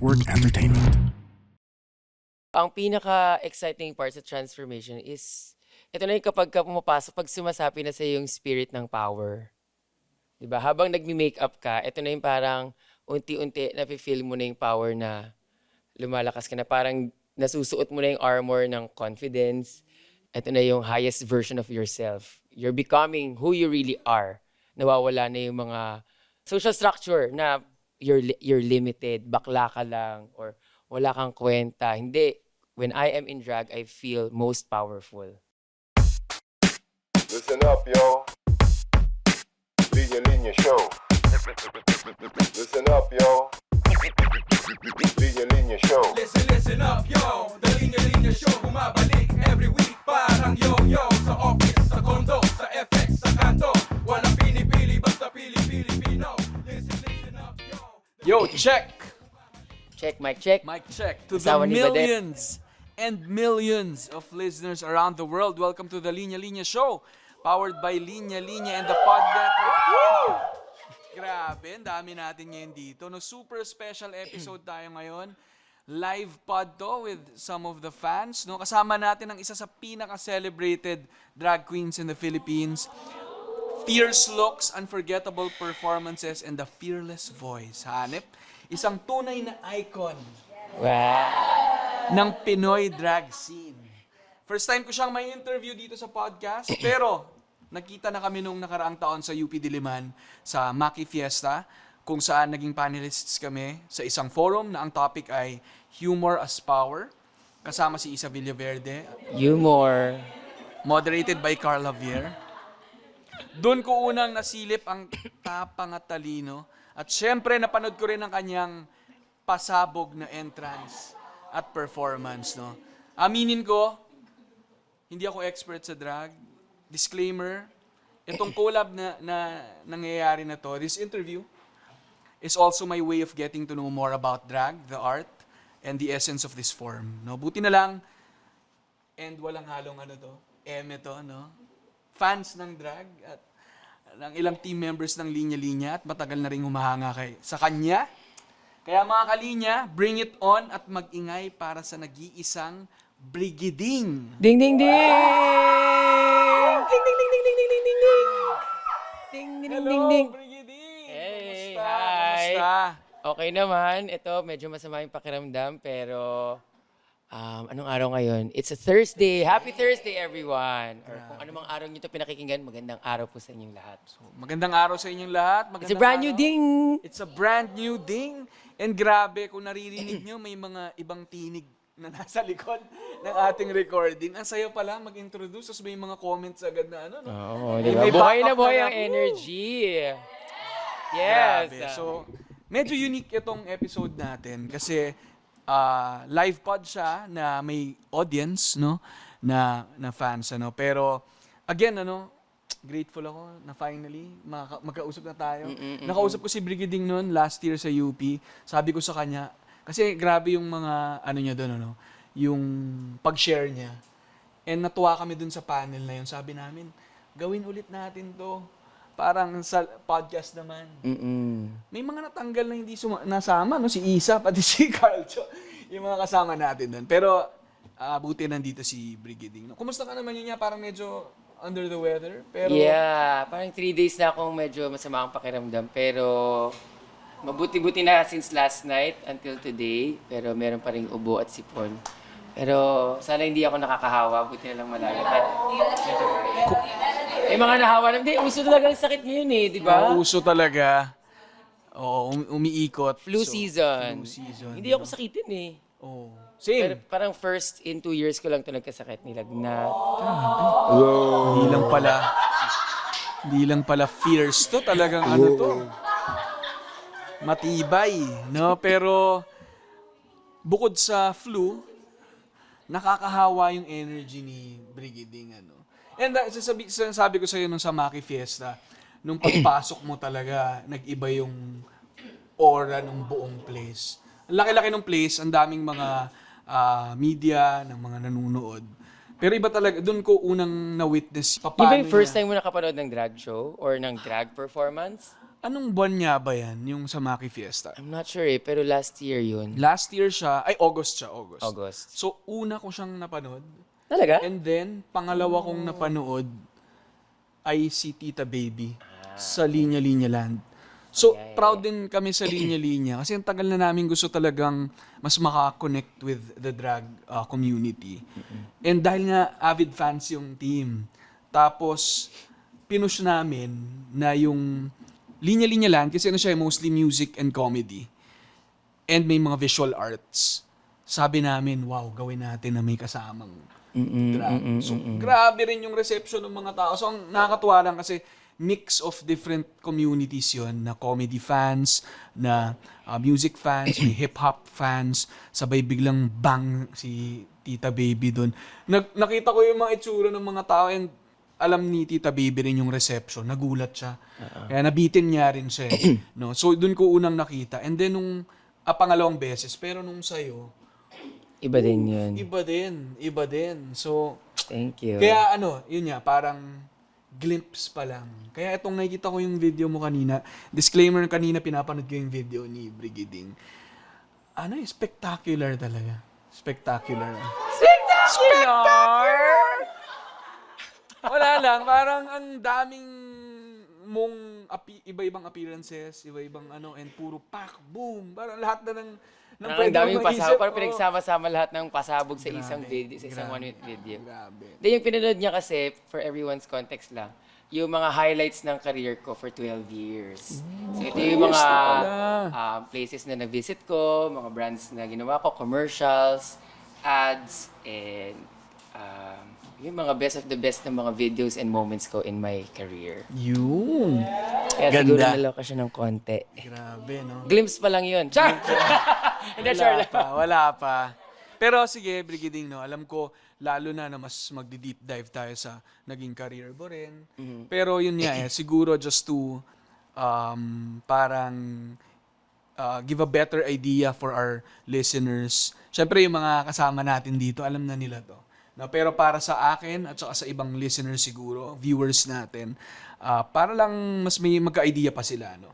Network Entertainment. Ang pinaka-exciting part sa transformation is, ito na yung kapag ka pumapasok, pag sumasapi na sa yung spirit ng power. Diba? Habang nagmi-makeup ka, ito na yung parang unti-unti nafe-feel mo na yung power na lumalakas ka na. Parang nasusuot mo na yung armor ng confidence. Ito na yung highest version of yourself. You're becoming who you really are. Nawawala na yung mga social structure na you're limited, bakla ka lang, or wala kang kwenta. Hindi. When I am in drag, I feel most powerful. Listen up, yo. Linya Show. Listen up, yo. Linya Show. Listen up, yo. The Linya Show bumabalik every week. Parang yo-yo. Sa office, sa condo, sa FX, sa kanto. Walang pinipili, basta Pilipino. Listen up, yo. Yo, check! Check, mic check. Mic check. To the Asawa ni Badet. millions and millions of listeners around the world, welcome to the Linya Show, powered by Linya and the Pod Network. Woo! Grabe, ang dami natin ngayon dito. No, super special episode tayo ngayon. Live pod to with some of the fans. No, kasama natin ang isa sa pinaka-celebrated drag queens in the Philippines. Fierce looks, unforgettable performances, and the fearless voice. Hanep, isang tunay na icon Wow. ng Pinoy drag scene. First time ko siyang may interview dito sa podcast, pero nakita na kami nung nakaraang taon sa UP Diliman sa Maki Fiesta, kung saan naging panelists kami sa isang forum na ang topic ay Humor as Power, kasama si Isa Villaverde, Humor. moderated by Carla Vier. Doon ko unang nasilip ang tapang at talino, at syempre napanood ko rin ang kanyang pasabog na entrance at performance, no. Aminin ko, hindi ako expert sa drag. Disclaimer, itong collab na nangyayari na to, this interview, is also my way of getting to know more about drag, the art, and the essence of this form. No? Buti na lang, and walang halong eme to, no? Fans ng drag, at ng ilang team members ng Linya, at matagal na rin humahanga sa kanya. Kaya mga kalinya, bring it on at mag-ingay para sa nag-iisang Brigiding. Ding, ding, ding! Ding, ding, ding, ding, ding, ding, ding, ding, ding! Ding, ding, ding, ding, ding! Brigiding! Hey, Kamusta? hi! Kamusta? Okay naman. Ito, medyo masama yung pakiramdam, pero anong araw ngayon? It's a Thursday. Happy Thursday, everyone! Or kung anumang araw nyo ito pinakikinggan, magandang araw po sa inyong lahat. Magandang araw sa inyong lahat. It's a brand new ding! It's a brand new ding. And grabe, kung naririnig nyo, may mga ibang tinig na nasa likod ng ating recording. Ang sayo pala mag-introduce, tapos may mga comments agad na ano, no? Oo, May diba? may Buhay na backup buhay na ang lang. energy. Yes. Grabe. So, medyo unique itong episode natin kasi live pod siya na may audience, no? Na fans, ano? Pero, again, grateful ako na finally magkausap na tayo. Nakausap ko si Brigiding noon last year sa UP. Sabi ko sa kanya, kasi grabe yung mga niya doon, yung pag-share niya. And natuwa kami doon sa panel na yun. Sabi namin, gawin ulit natin to. Parang sa podcast naman. May mga natanggal na hindi nasama, no? Si Isa, pati si Carlcho. Yung mga kasama natin doon. Pero, buti nandito si Brigiding. No? Kumusta ka naman yun niya? Parang medyo under the weather. Pero, Yeah, parang 3 days na akong medyo masama ang pakiramdam. Pero mabuti-buti na since last night until today. Pero meron pa ring ubo at sipon. Pero sana hindi ako nakakahawa. Buti na lang malayo. Eh mga nahawa na. Hindi, uso talaga ang sakit ngayon eh, di ba? uso talaga. Oo, umiikot. Flu So, season. Flu season. Hindi ako sakitin eh. Oh. Pero Same. parang first in 2 years ko lang ito nagkasakit. Nilagnat. Hindi lang pala fierce to. Talagang to. Matibay. No? Pero, bukod sa flu, nakakahawa yung energy ni Brigiding. And sabi ko sa'yo nung sa Maki Fiesta, nung pagpasok mo talaga, nag-iba yung aura ng buong place. Ang laki-laki ng place, ang daming mga media, ng mga nanunood. Pero iba talaga, doon ko unang na-witness Di ba paano yung first niya. time mo nakapanood ng drag show or ng drag performance? Anong buwan nga ba yan, yung sa Maki Fiesta? I'm not sure pero last year yun. Last year siya, ay August siya, August. August. So, una ko siyang napanood. Talaga? And then, pangalawa kong napanood ay si Tita Baby sa Linya Linya Land. So, proud din kami sa Linya Linya kasi ang tagal na namin gusto talagang mas maka-connect with the drag community. And dahil nga avid fans yung team, tapos pinush namin na yung Linya Linya Land kasi ano siya, mostly music and comedy. And may mga visual arts. Sabi namin, wow, gawin natin na may kasamang drag. So, grabe rin yung reception ng mga tao. So, ang nakakatuwa lang kasi mix of different communities yon, na comedy fans, na music fans, may hip-hop fans, sabay biglang bang si Tita Baby doon. Nakita ko yung mga itsura ng mga tao and alam ni Tita Baby rin yung reception. Nagulat siya. Kaya nabitin niya rin siya. No? So, doon ko unang nakita. And then, nung pangalawang beses, pero nung sa'yo, Iba din yun. Iba din. So, Thank you. kaya yun nga, parang glimpse pa lang. Kaya itong nakikita ko yung video mo kanina, disclaimer kanina, pinapanood ko yung video ni Brigading. Spectacular talaga. Spectacular. Wala lang, parang ang daming mong iba-ibang appearances, iba-ibang and puro pak, boom, parang lahat na ng Parang pwede ang daming mong maisip. pasabog. Parang Oo. pinagsama-sama lahat ng pasabog sa isang Grabe, video, sa isang grabe. one-minute video. Grabe. Then yung pinanood niya kasi, for everyone's context lang, yung mga highlights ng career ko for 12 years. So ito yung mga places na na-visit ko, mga brands na ginawa ko, commercials, ads, and yung mga best of the best na mga videos and moments ko in my career. Yun. Kaya Ganda. siguro naloka siya ng konti. Grabe, no? Glimpse pa lang yun. Char! Hindi, sure lang. Wala pa. Pero sige, Brigading, no, alam ko, lalo na mas magdi-deep dive tayo sa naging career mo rin. Pero yun nga siguro just to parang give a better idea for our listeners. Siyempre, yung mga kasama natin dito, alam na nila to. No, pero para sa akin at saka sa ibang listeners siguro, viewers natin, para lang mas may magka-idea pa sila. No?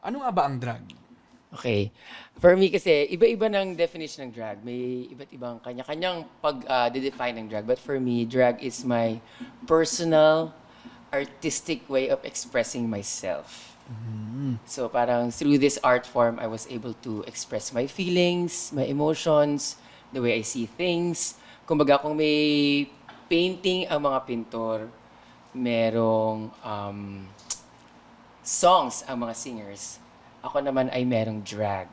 Ano nga ba ang drag? Okay. For me kasi, iba-iba ng definition ng drag. May iba't ibang kanya-kanyang pag-define ng drag. But for me, drag is my personal, artistic way of expressing myself. So parang through this art form, I was able to express my feelings, my emotions, the way I see things. Kumbaga, kung may painting ang mga pintor, merong songs ang mga singers, ako naman ay merong drag.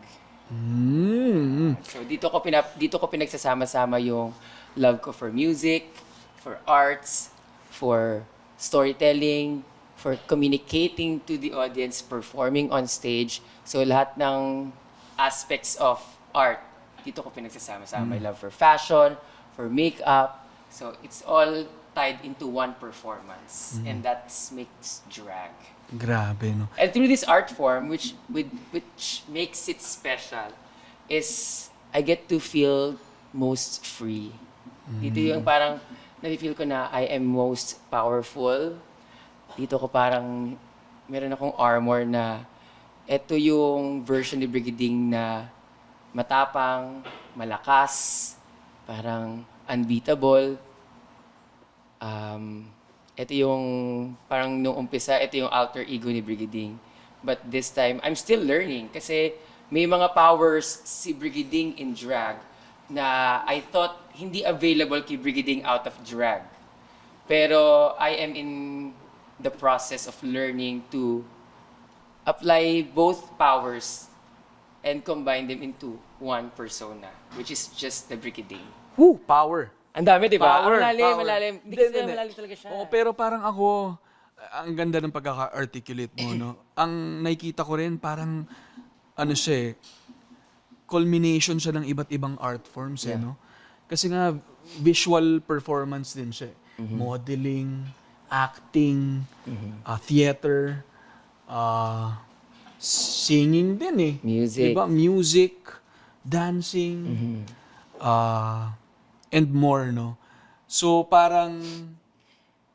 So dito ko pinagsasama-sama yung love ko for music, for arts, for storytelling, for communicating to the audience, performing on stage. So lahat ng aspects of art, dito ko pinagsasama-sama. My love for fashion, for makeup. So it's all tied into one performance. And that makes drag. Grabe, no? And through this art form, which makes it special, is I get to feel most free. Dito yung parang nafe-feel ko na I am most powerful. Dito ko parang meron akong armor na ito yung version ni Brigading na matapang, malakas, parang unbeatable. Ito yung, parang nung umpisa, ito yung alter ego ni Brigading. But this time, I'm still learning kasi may mga powers si Brigading in drag na I thought hindi available kay Brigading out of drag. Pero I am in the process of learning to apply both powers and combine them into one persona, which is just the Brigading. Woo! Power. Ang dami, di ba? Power, Ang power. malalim. Hindi Hindi, kasi hindi. malalim talaga siya. Oo, pero parang ako, ang ganda ng pagkaka-articulate mo, no? Ang nakikita ko rin, parang, siya culmination siya ng iba't ibang art forms, no? Kasi nga, visual performance din siya. Modeling, acting, theater, singing din eh. Music. Diba? Music, dancing, and more, no? So, parang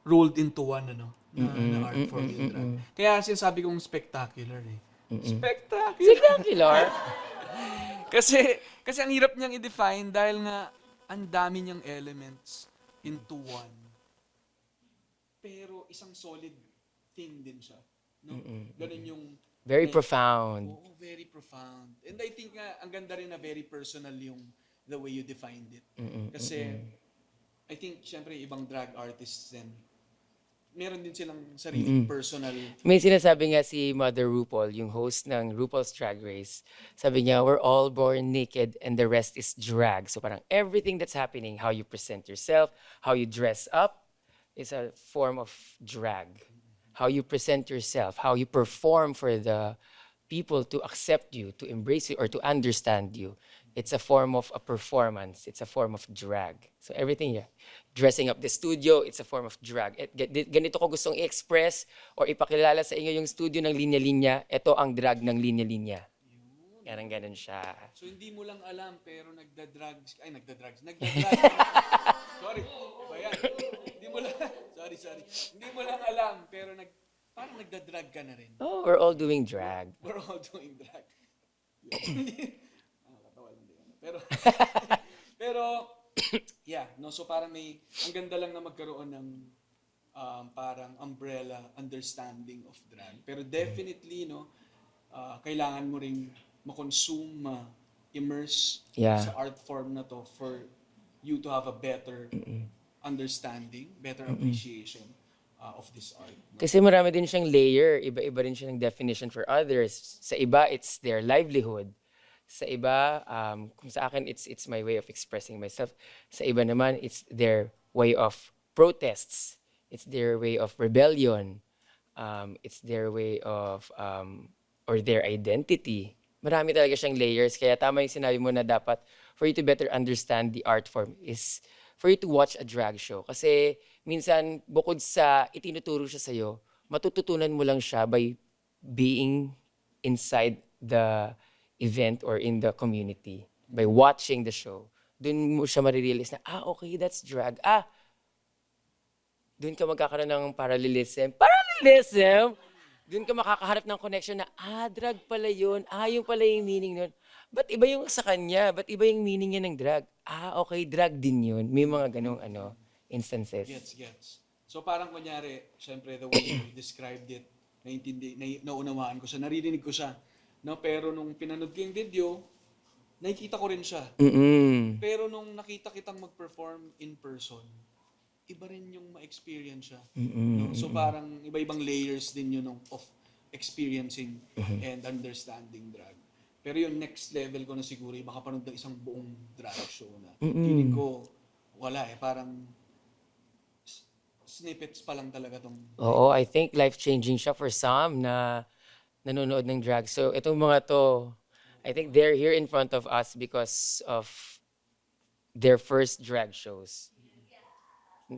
rolled into one, na art form yung drag. Kaya sinasabi kong spectacular eh. Spectacular! Spectacular. Kasi ang hirap niyang i-define dahil nga ang dami niyang elements into one. Pero isang solid thing din siya. No? Ganun yung... Very profound. Oo, very profound. And I think nga, ang ganda rin na very personal yung the way you defined it. Kasi, I think, syempre, ibang drag artists din, meron din silang sariling personal. May sinasabi nga si Mother RuPaul, yung host ng RuPaul's Drag Race. Sabi niya, we're all born naked and the rest is drag. So parang everything that's happening, how you present yourself, how you dress up, is a form of drag. How you present yourself, how you perform for the people to accept you, to embrace you, or to understand you. It's a form of a performance. It's a form of drag. So everything, yeah. Dressing up the studio, it's a form of drag. Ganito ko gustong i-express or ipakilala sa inyo yung studio ng linya-linya. Ito ang drag ng linya-linya. Ganun siya. So, hindi mo lang alam, pero nagda-drugs. Sorry. Bayan. Hindi mo lang, sorry. Hindi mo lang alam, pero parang nagda-drug ka na rin. Oh, we're all doing drag. We're all doing drag. Katawa lang din. Pero, yeah, no, so parang ang ganda lang na magkaroon ng parang umbrella understanding of drag. Pero definitely, no, kailangan mo ring ma-consume, immerse sa art form na to for you to have a better understanding, better appreciation of this art. No? Kasi marami din siyang layer. Iba-iba rin siya ng definition for others. Sa iba, it's their livelihood. Sa iba, kung sa akin, it's my way of expressing myself. Sa iba naman, it's their way of protests. It's their way of rebellion. It's their way of, or their identity. Marami talaga siyang layers. Kaya tama yung sinabi mo na dapat, for you to better understand the art form is for you to watch a drag show. Kasi minsan, bukod sa itinuturo siya sa'yo, matututunan mo lang siya by being inside the event or in the community. By watching the show. Doon mo siya marirealize na, okay, that's drag. Doon ka magkakaroon ng parallelism. Parallelism? Doon ka makakaharap ng connection na, drag pala yun. Yung pala yung meaning nun. Ba't iba yung sa kanya? Ba't iba yung meaning niya ng drag? Okay, drag din yun. May mga ganong instances. Gets. So parang kunyari, syempre the way you described it, naunawaan ko siya, naririnig ko siya. No? Pero nung pinanood ko yung video, nakikita ko rin siya. Pero nung nakita kitang mag-perform in person, iba rin yung ma-experience siya. No? So parang iba-ibang layers din yun of experiencing and understanding drag. Pero yung next level ko na siguro, makapanood ng isang buong drag show na. Feeling ko, wala parang snippets pa lang talaga tong... Oo, I think life-changing siya for some na nanonood ng drag. So itong mga to, I think they're here in front of us because of their first drag shows.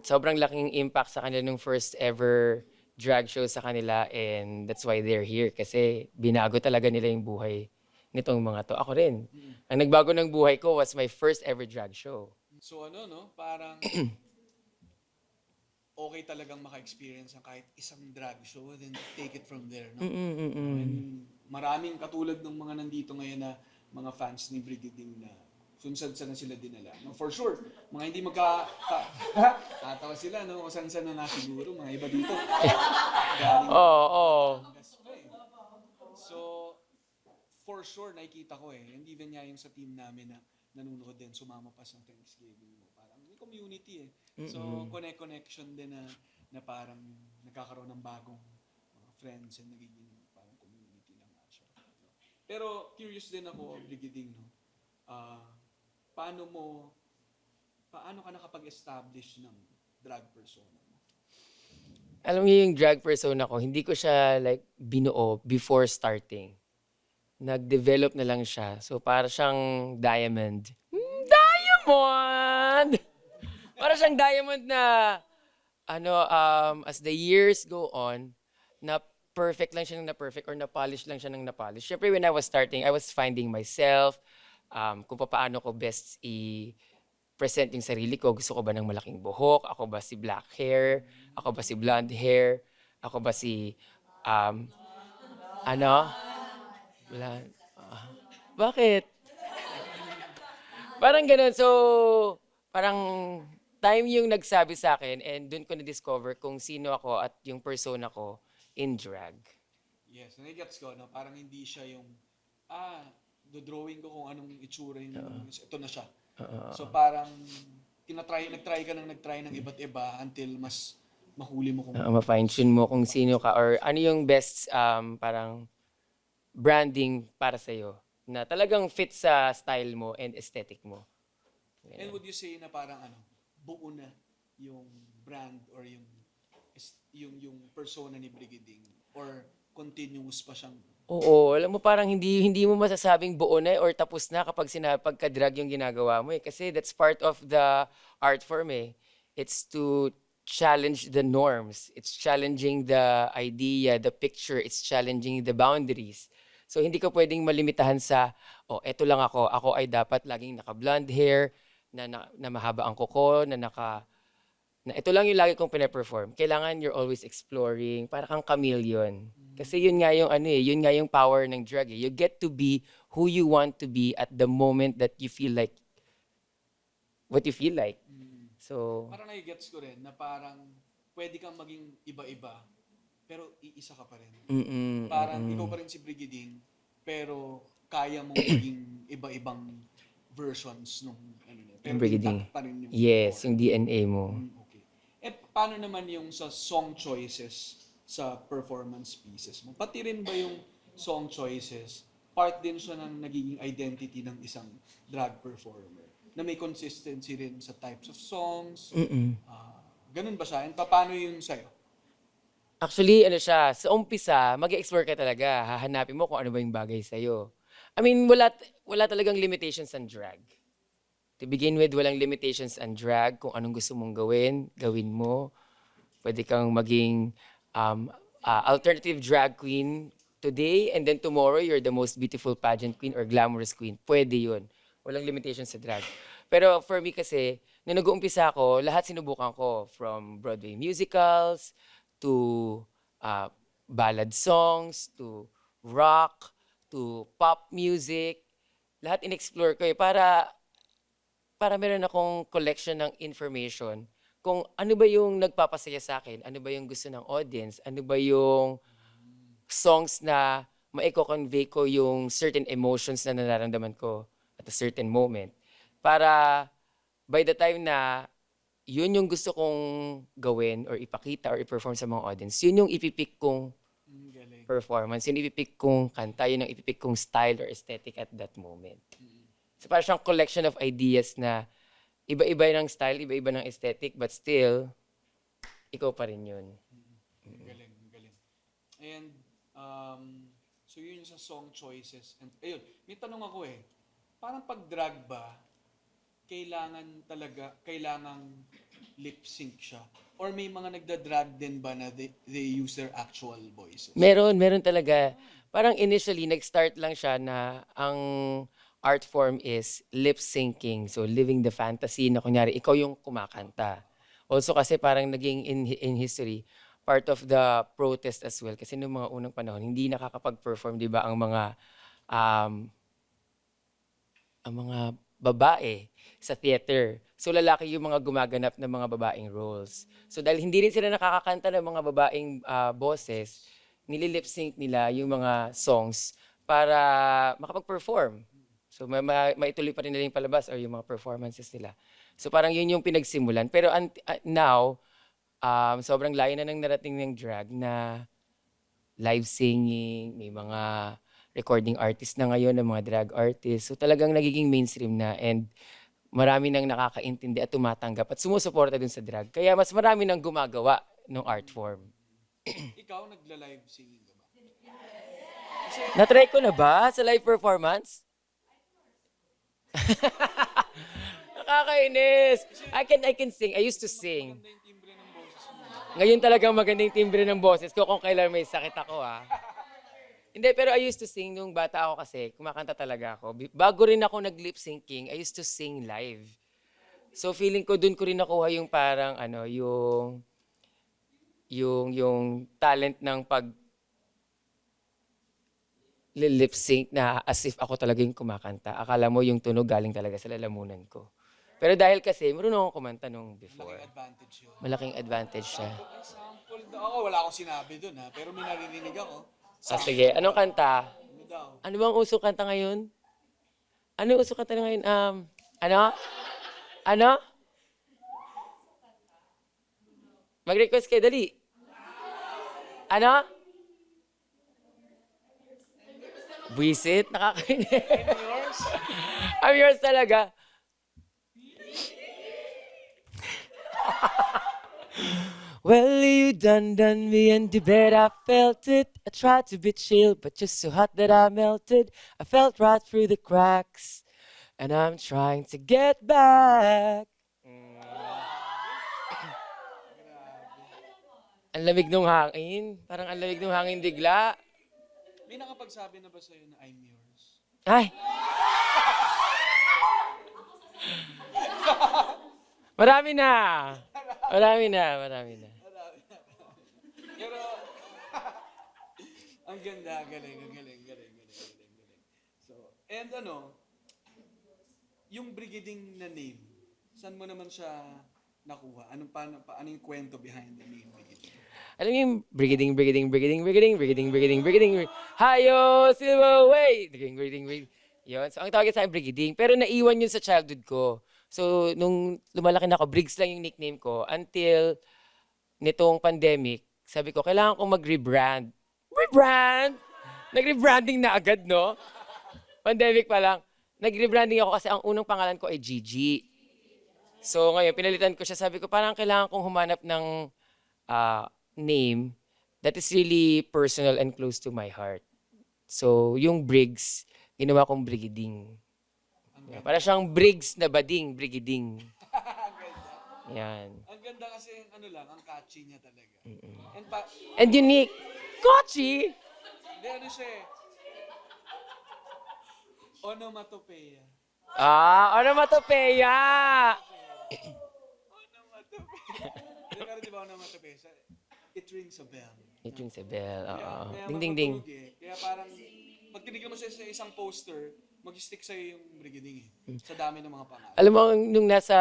Sobrang laking impact sa kanila nung first ever drag show sa kanila and that's why they're here kasi binago talaga nila yung buhay nitong mga to. Ako rin. Ang nagbago ng buhay ko was my first ever drag show. So parang okay talagang maka-experience ng kahit isang drag show then take it from there. No? And maraming katulad ng mga nandito ngayon na mga fans ni Brigading na sunsan na sila dinala. No, for sure, mga hindi tatawa sila, no? O san-san na siguro, mga iba dito. So, for sure, nakikita ko And even nga yung sa team namin na nanonood din, sumama pa sa Thanksgiving. Parang may community So, connection din na parang nagkakaroon ng bagong mga friends and nagiging parang community na nga siya. Pero, curious din ako, Brigading, no? Paano ka nakapag-establish ng drag persona mo? Alam niyo yung drag persona ko, hindi ko siya binuo before starting. Nag-develop na lang siya. So para siyang diamond. Diamond! Para siyang diamond na as the years go on, na perfect lang siya ng na-perfect or na-polish lang siya ng na-polish. Siyempre when I was starting, I was finding myself, kung paano ko best i-present yung sarili ko. Gusto ko ba ng malaking buhok? Ako ba si black hair? Ako ba si blonde hair? Ako ba si, um, ano? Wala. Bakit? Parang gano'n. So, parang time yung nagsabi sa akin and dun ko na-discover kung sino ako at yung persona ko in drag. Yes, nagigets ko, no? Parang hindi siya yung, drawing ko kung anong itsura yung, ito na siya. So parang, nagtry ng iba't iba until mas mahuli mo kung Ma-fine-tune mo kung sino ka or ano yung best parang branding para sa'yo na talagang fit sa style mo and aesthetic mo. And would you say na parang buo na yung brand or yung persona ni Brigading or continuous pa siyang Oo, alam mo parang hindi mo masasabing buo na or tapos na kapag pagka-drag yung ginagawa mo eh. Kasi that's part of the art form eh. It's to challenge the norms. It's challenging the idea, the picture. It's challenging the boundaries. So hindi ka pwedeng malimitahan sa, eto lang ako. Ako ay dapat laging naka-blonde hair, na mahaba ang kuko, na ito lang yung lagi kong pina-perform. Kailangan you're always exploring, para kang chameleon. Kasi yun nga yung yun nga yung power ng drag eh. You get to be who you want to be at the moment that you feel like what you feel like. So, parang nagigets ko rin na parang pwede kang maging iba-iba pero iisa ka pa rin. Parang ikaw pa rin si Brigading pero kaya mong maging iba-ibang versions nung pero Brigading. intact pa rin yung Yes, yung DNA mo. Okay. Paano naman yung sa song choices sa performance pieces mo? Pati rin ba yung song choices, part din siya ng nagiging identity ng isang drag performer? Na may consistency rin sa types of songs? Ganun ba siya? And paano yung sa'yo? Actually, siya, sa umpisa, mag-explore ka talaga. Hahanapin mo kung ano ba yung bagay sa'yo. I mean, wala talagang limitations ang drag. To begin with, walang limitations ang drag. Kung anong gusto mong gawin mo. Pwede kang maging alternative drag queen today and then tomorrow you're the most beautiful pageant queen or glamorous queen. Pwede yun. Walang limitations sa drag. Pero for me kasi, nung nag-uumpisa ako, lahat sinubukan ko. From Broadway musicals, to ballad songs, to rock, to pop music. Lahat in-explore ko para meron akong collection ng information kung ano ba yung nagpapasaya sa akin, ano ba yung gusto ng audience, ano ba yung songs na maiko-convey ko yung certain emotions na nararamdaman ko at a certain moment. Para by the time na yun yung gusto kong gawin or ipakita or i-perform sa mga audience, yun yung ipipick kong performance, yun ipipick kong kanta, yun yung ipipick kong style or aesthetic at that moment. So parang siyang collection of ideas na iba-iba ng style, iba-iba ng aesthetic, but still, ikaw pa rin yun. Galing. And, so yun yung sa song choices. And, ayun, may tanong ako parang pag drag ba, kailangang lip sync siya? Or may mga nagda-drag din ba na they use their actual voices? Meron talaga. Parang initially, nag-start lang siya na ang art form is lip syncing. So, living the fantasy na kunyari, ikaw yung kumakanta. Also kasi parang naging in history, part of the protest as well. Kasi noong mga unang panahon, hindi nakakapag-perform, di ba, ang mga babae sa theater. So, lalaki yung mga gumaganap ng mga babaeng roles. So, dahil hindi rin sila nakakakanta ng mga babaeng boses, nililip sync nila yung mga songs para makapag-perform. So, maituloy pa rin nila yung palabas or yung mga performances nila. So, parang yun yung pinagsimulan. Pero now, sobrang layo na nang narating ng drag na live singing, may mga recording artist na ngayon, ng mga drag artists. So, talagang nagiging mainstream na and marami nang nakakaintindi at tumatanggap at sumusuporta dun sa drag. Kaya mas marami nang gumagawa ng art form. Ikaw, nagla-live singing ka ba? Na-try ko na ba sa live performance? Nakakainis. I can sing. I used to sing. Maganda yung timbre ng boses mo. Ngayon talagang maganda yung timbre ng boses ko kung kailan may sakit ako Hindi, pero I used to sing nung bata ako kasi kumakanta talaga ako. Bago rin ako nag-lip syncing, I used to sing live. So feeling ko dun ko rin nakuha yung parang yung yung talent ng pag lip sync na as if ako talaga yung kumakanta. Akala mo yung tunog galing talaga sa lalamunan ko. Pero dahil kasi marunong akong kumanta nung before. Advantage yun. Malaking advantage siya. Sample daw. Ako, wala akong sinabi dun ha. Pero may naririnig ako. Sige, anong kanta? Ano daw? Ano bang uso kanta ngayon? Ano uso kanta ngayon? Ano? Ano? Mag-request kayo, dali. Ano? Buisit? Nakakainis. I'm yours talaga. Well, you done me in the bed, I felt it. I tried to be chill, but just so hot that I melted. I felt right through the cracks, and I'm trying to get back. Ang lamig nung hangin. Parang ang lamig nung hangin bigla. May nakapagsabi na ba sa'yo na I'm yours? Ay! Marami na! Marami na. Pero, ang ganda, galing. So, and yung brigading na name, saan mo naman siya nakuha? Anong yung kwento behind the name brigading? Alam niyo yung brigading. Hayo, silver way! Brigading. Yun. So, ang tawag sa akin, brigading. Pero naiwan yun sa childhood ko. So, nung lumalaki na ako, Briggs lang yung nickname ko. Until nitong pandemic, sabi ko, kailangan kong mag-rebrand. Nag-rebranding na agad, no? Pandemic pa lang. Nag-rebranding ako kasi ang unang pangalan ko ay Gigi. So, ngayon, pinalitan ko siya. Sabi ko, parang kailangan kong humanap ng name that is really personal and close to my heart. So, yung Briggs, ginawa kong Brigading. Yeah, para siyang Briggs na bading, Brigading. Yan. Ang ganda kasi, ang catchy niya talaga. And unique. Kochi! Hindi, siya eh. Onomatopeia. Onomatopeia! Pero di ba onomatopeia? It rings a bell. It rings a bell, oo. Kaya Ding, ding, ding. matutulog eh. Kaya parang, pag tinignan mo sa isang poster, mag-stick sa'yo yung brigading eh. Sa dami ng mga pangalan. Alam mo, nung nasa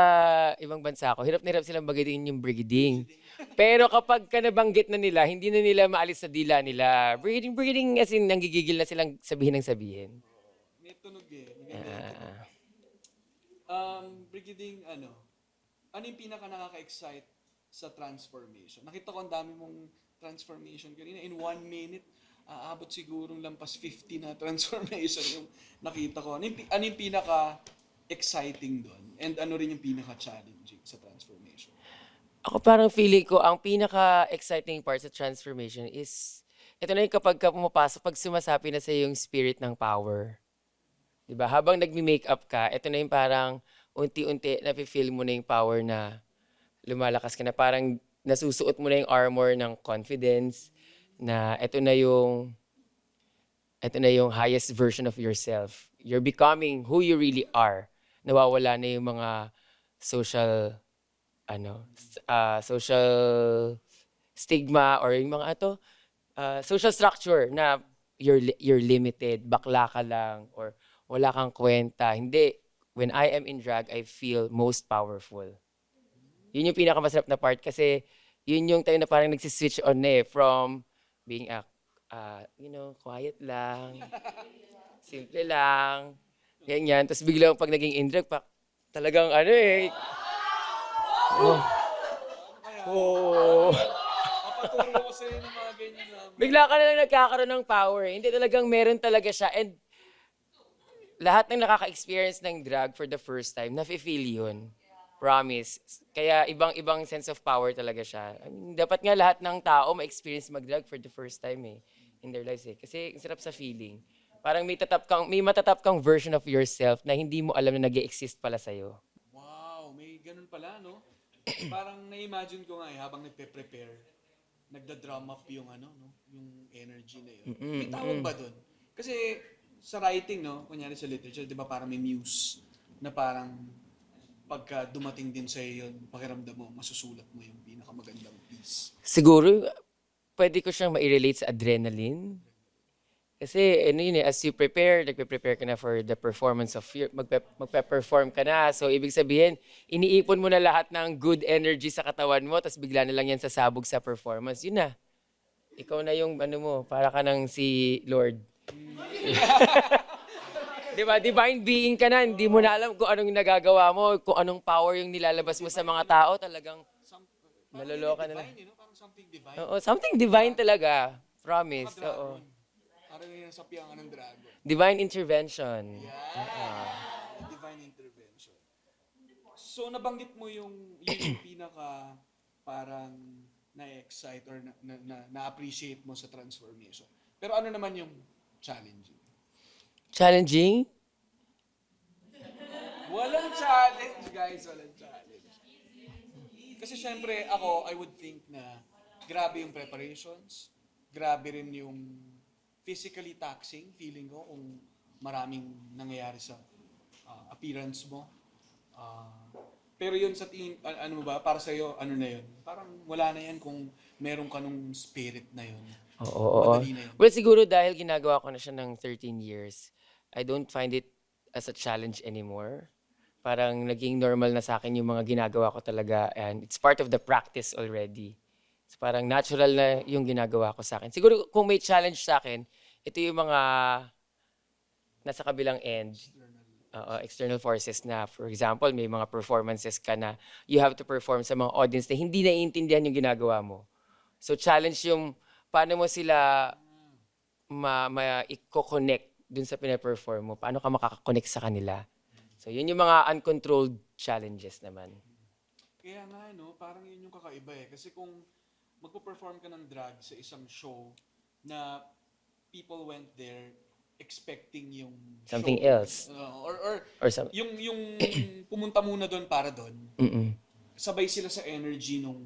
ibang bansa ako, hirap na hirap silang bagitin yung brigading. Pero kapag ka nabanggit na nila, hindi na nila maalis sa dila nila. Brigading, as in, nanggigigil na silang sabihin ng sabihin. May tunog eh. Brigading, ano yung pinaka nakaka-excite sa transformation? Nakita ko ang dami mong transformation kanina. In 1 minute, aabot sigurong lampas 50 na transformation yung nakita ko. Ano yung pinaka-exciting doon? And ano rin yung pinaka-challenging sa transformation? Ako parang feeling ko, ang pinaka-exciting part sa transformation is, ito na yung kapag ka pumapasok, pag sumasapi na sa yung spirit ng power. Diba? Habang nagmi-makeup ka, ito na yung parang unti-unti nafe-feel mo na yung power na lumalakas ka na. Parang nasusuot mo na yung armor ng confidence na ito na yung highest version of yourself. You're becoming who you really are. Nawawala na yung mga social stigma or yung mga social structure na you're limited, bakla ka lang, or wala kang kwenta. Hindi. When I am in drag, I feel most powerful. Yun yung pinakamasarap na part kasi yun yung time na parang nagsiswitch on na from being quiet lang, simple lang, ganyan. Tapos biglang pag naging in drag, talagang Papaturo ko sa'yo ng mga ganyan na. Bigla ka na lang nagkakaroon ng power. Hindi talagang meron talaga siya. And lahat ng nakaka-experience ng drag for the first time, nafe-feel yun. Promise. Kaya ibang sense of power talaga siya. I mean, dapat nga lahat ng tao ma-experience mag-drag for the first time in their lives eh. Kasi ang sarap sa feeling. Parang may matatap kang version of yourself na hindi mo alam na nag-exist pala sa'yo. Wow, may ganun pala, no? Parang na-imagine ko nga habang nagpe-prepare, nagda-drum up yung yung energy na yun. May tawag ba dun? Kasi sa writing, no, kunyari sa literature, di ba parang may muse na parang pagka dumating din sa'yo yun, pakiramdam mo, masusulat mo yung pinakamagandang piece? Siguro, pwede ko siyang ma-relate sa adrenaline. Kasi ano yun as you prepare, nagpe-prepare ka na for the performance of your, magpe-perform ka na. So, ibig sabihin, iniipon mo na lahat ng good energy sa katawan mo, tapos bigla na lang yan sasabog sa performance. Yun na. Ikaw na yung, ano mo, para ka ng si Lord. Di ba? Divine being ka na. Hindi mo na alam kung anong nagagawa mo, kung anong power yung nilalabas mo sa mga tao. Talagang naloloka na lang. Divine, parang something divine. Oo, something divine talaga. Promise. Oo. Dragon. Parang yung sa piyangan ng dragon. Divine intervention. Divine intervention. So, nabanggit mo yung pinaka parang na-excite or na-appreciate mo sa transformation. Pero ano naman yung challenging? Challenging? Walang challenge, guys. Walang challenge. Kasi syempre, ako, I would think na grabe yung preparations, grabe rin yung physically taxing, feeling ko, kung maraming nangyayari sa appearance mo. Pero yun sa tingin, ano ba, para sa'yo, ano na yun? Parang wala na yan kung meron ka nung spirit na yun. Oo. Madali na yun. Well, siguro dahil ginagawa ko na siya ng 13 years, I don't find it as a challenge anymore. Parang naging normal na sa akin yung mga ginagawa ko talaga and it's part of the practice already. So parang natural na yung ginagawa ko sa akin. Siguro kung may challenge sa akin, ito yung mga nasa kabilang end. External forces na, for example, may mga performances ka na you have to perform sa mga audience na hindi naiintindihan yung ginagawa mo. So challenge yung paano mo sila i-connect dun sa pina-perform mo. Paano ka makaka-connect sa kanila. So yun yung mga uncontrolled challenges naman. Kaya nga, no, parang yun yung kakaiba eh. Kasi kung magpo-perform ka ng drag sa isang show na people went there expecting yung Something show. else. Or some- yung pumunta muna doon para doon. Sabay sila sa energy nung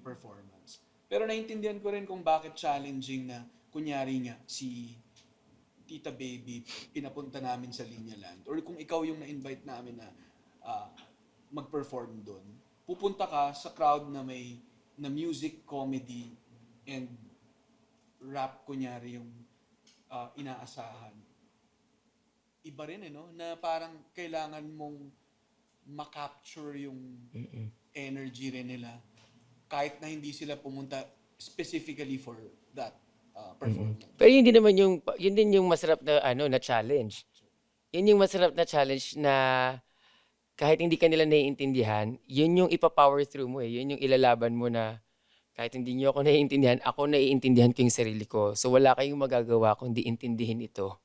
performance. Pero naintindihan ko rin kung bakit challenging na kunyari nga si Tita Baby pinapunta namin sa Linya Land. Or kung ikaw yung na-invite namin na mag-perform doon, pupunta ka sa crowd na may na music, comedy, and rap, kunyari yung inaasahan. Iba rin no? Na parang kailangan mong makapture yung energy rin nila kahit na hindi sila pumunta specifically for that performance. Pero yun din naman yun din yung masarap na na challenge. Yun yung masarap na challenge na kahit hindi ka nila naiintindihan, yun yung ipa-power through mo eh. Yun yung ilalaban mo na kahit hindi niyo ako naiintindihan, ako naiintindihan ko yung sarili ko. So wala kayong magagawa kundi intindihin ito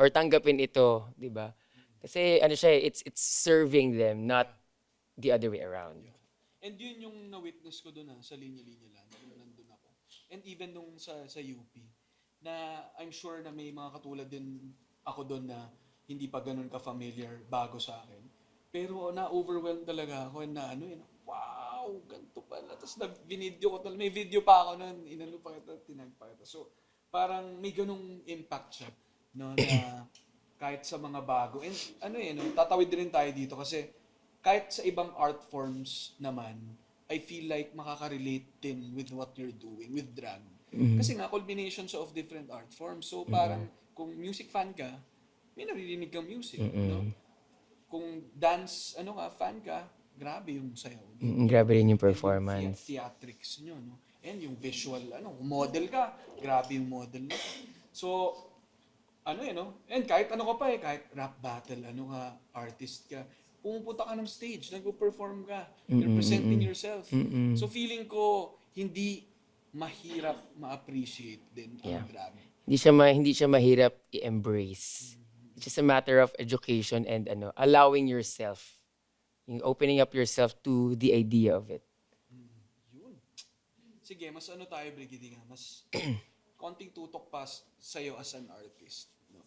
or tanggapin ito, 'di ba? Kasi siya, it's serving them, not the other way around. And yun yung na-witness ko doon sa Linya-Linya Land, nung nandun ako. And even nung sa UP, na I'm sure na may mga katulad din ako doon na hindi pa ganun ka-familiar bago sa akin. Pero na-overwhelmed talaga ako na wow, ganito pala. Tapos nag-video ko talaga. May video pa ako nun, inano pa kita, tinag pa kita. So, parang may ganung impact siya, no, na kahit sa mga bago. And tatawid din tayo dito kasi kahit sa ibang art forms naman, I feel like makaka-relate din with what you're doing, with drag. Kasi nga, combinations of different art forms. So, parang kung music fan ka, may naririnig kang music, no? Kung dance, fan ka, grabe yung sayaw. Grabe rin yung performance. Theatrics nyo, no? And yung visual, model ka, grabe yung model mo. So, and kahit ka pa kahit rap battle, artist ka, pumupunta ka ng stage, nag-perform ka, you're presenting yourself. So, feeling ko, hindi mahirap ma-appreciate din ang drag. Hindi siya mahirap i-embrace. It's just a matter of education and allowing yourself, yung opening up yourself to the idea of it. Yun. Sige, mas tayo, Brigitte, mas konting tutok pa sa'yo as an artist. No?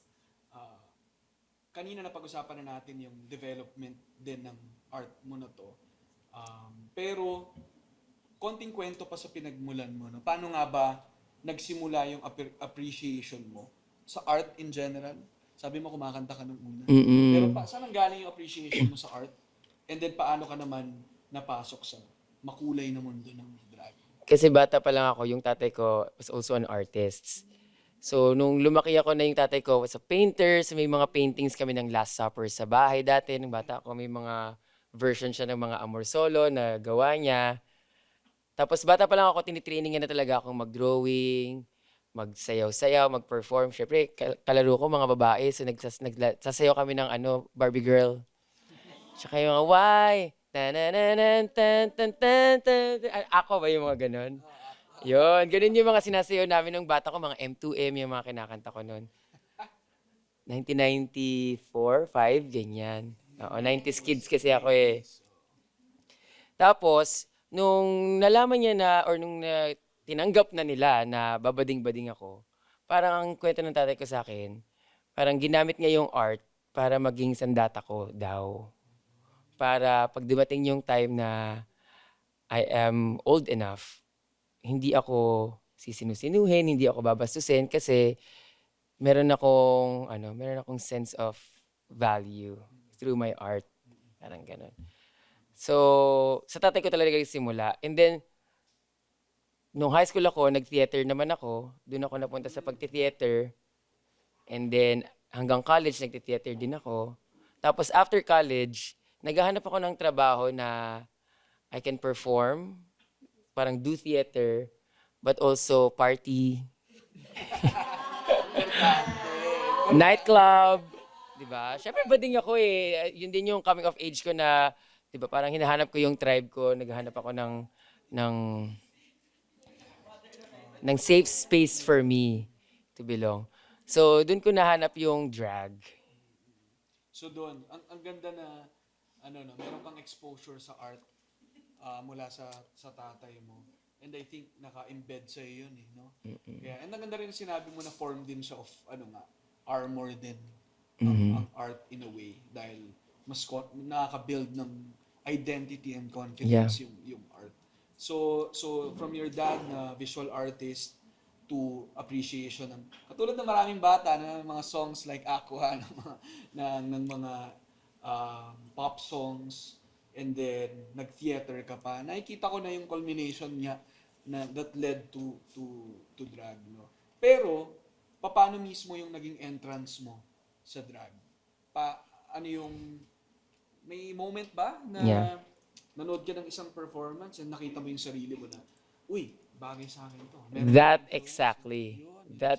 Kanina napag-usapan na natin yung development din ng art mo na to. Pero, konting kwento pa sa pinagmulan mo. No? Paano nga ba nagsimula yung appreciation mo sa art in general? Sabi mo kumakanta ka nung una. Pero saan ang galing yung appreciation mo sa art? And then paano ka naman napasok sa makulay na mundo ng drag? Kasi bata pa lang ako, yung tatay ko was also an artist. So, nung lumaki ako na yung tatay ko was a painter, so may mga paintings kami ng Last Supper sa bahay dati. Nung bata ako, may mga version siya ng mga Amor Solo na gawa niya. Tapos bata pa lang ako, tinitraining niya na talaga akong mag-drawing, magsayaw-sayaw, mag-perform. Siyempre, kalaro ko mga babae, so nagsasayaw kami ng Barbie Girl. Tsaka yung mga why, tan tan tan tan tan. Ako ba yung mga ganon? Yun, ganun yung mga sinasayaw namin nung bata ko, mga M2M, yung mga kinakanta ko noon. 1994, 5, ganyan. Oo, 90s kids kasi ako eh. Tapos, nung nalaman niya na, or nung tinanggap na nila na babading-bading ako, parang ang kwento ng tatay ko sa akin, parang ginamit niya yung art para maging sandata ko daw. Para pag dumating yung time na I am old enough, hindi ako sisinusinuhin, hindi ako babastusin kasi meron akong sense of value through my art. Parang ganun. So, sa tatay ko talaga nagsimula. And then, nung high school ako, nag-theater naman ako. Doon ako napunta sa pagti-theater. And then, hanggang college, nagti-theater din ako. Tapos, after college, naghahanap ako ng trabaho na I can perform, parang do theater, but also party. Nightclub, 'di ba? Syempre bading ako eh. Yun din yung coming of age ko na, 'di ba, parang hinahanap ko yung tribe ko, naghahanap ako ng ng safe space for me to belong. So, doon ko nahanap yung drag. So doon, ang ganda na meron kang exposure sa art mula sa tatay mo. And I think naka-embed sa iyo yun eh, no? Kaya, and ang ganda rin sinabi mo na form din siya of armor din ang art in a way dahil mas nakaka-build ng identity and confidence yung art. So from your dad na visual artist to appreciation ng katulad ng maraming bata na mga songs like Aqua ng mga pop songs, and then nag-theater ka pa. Nakikita ko na yung culmination niya na that led to drag, no? Pero paano mismo yung naging entrance mo sa drag? Ano yung may moment ba na nanood ka ng isang performance and nakita mo yung sarili mo na, uy, bagay sa akin to. That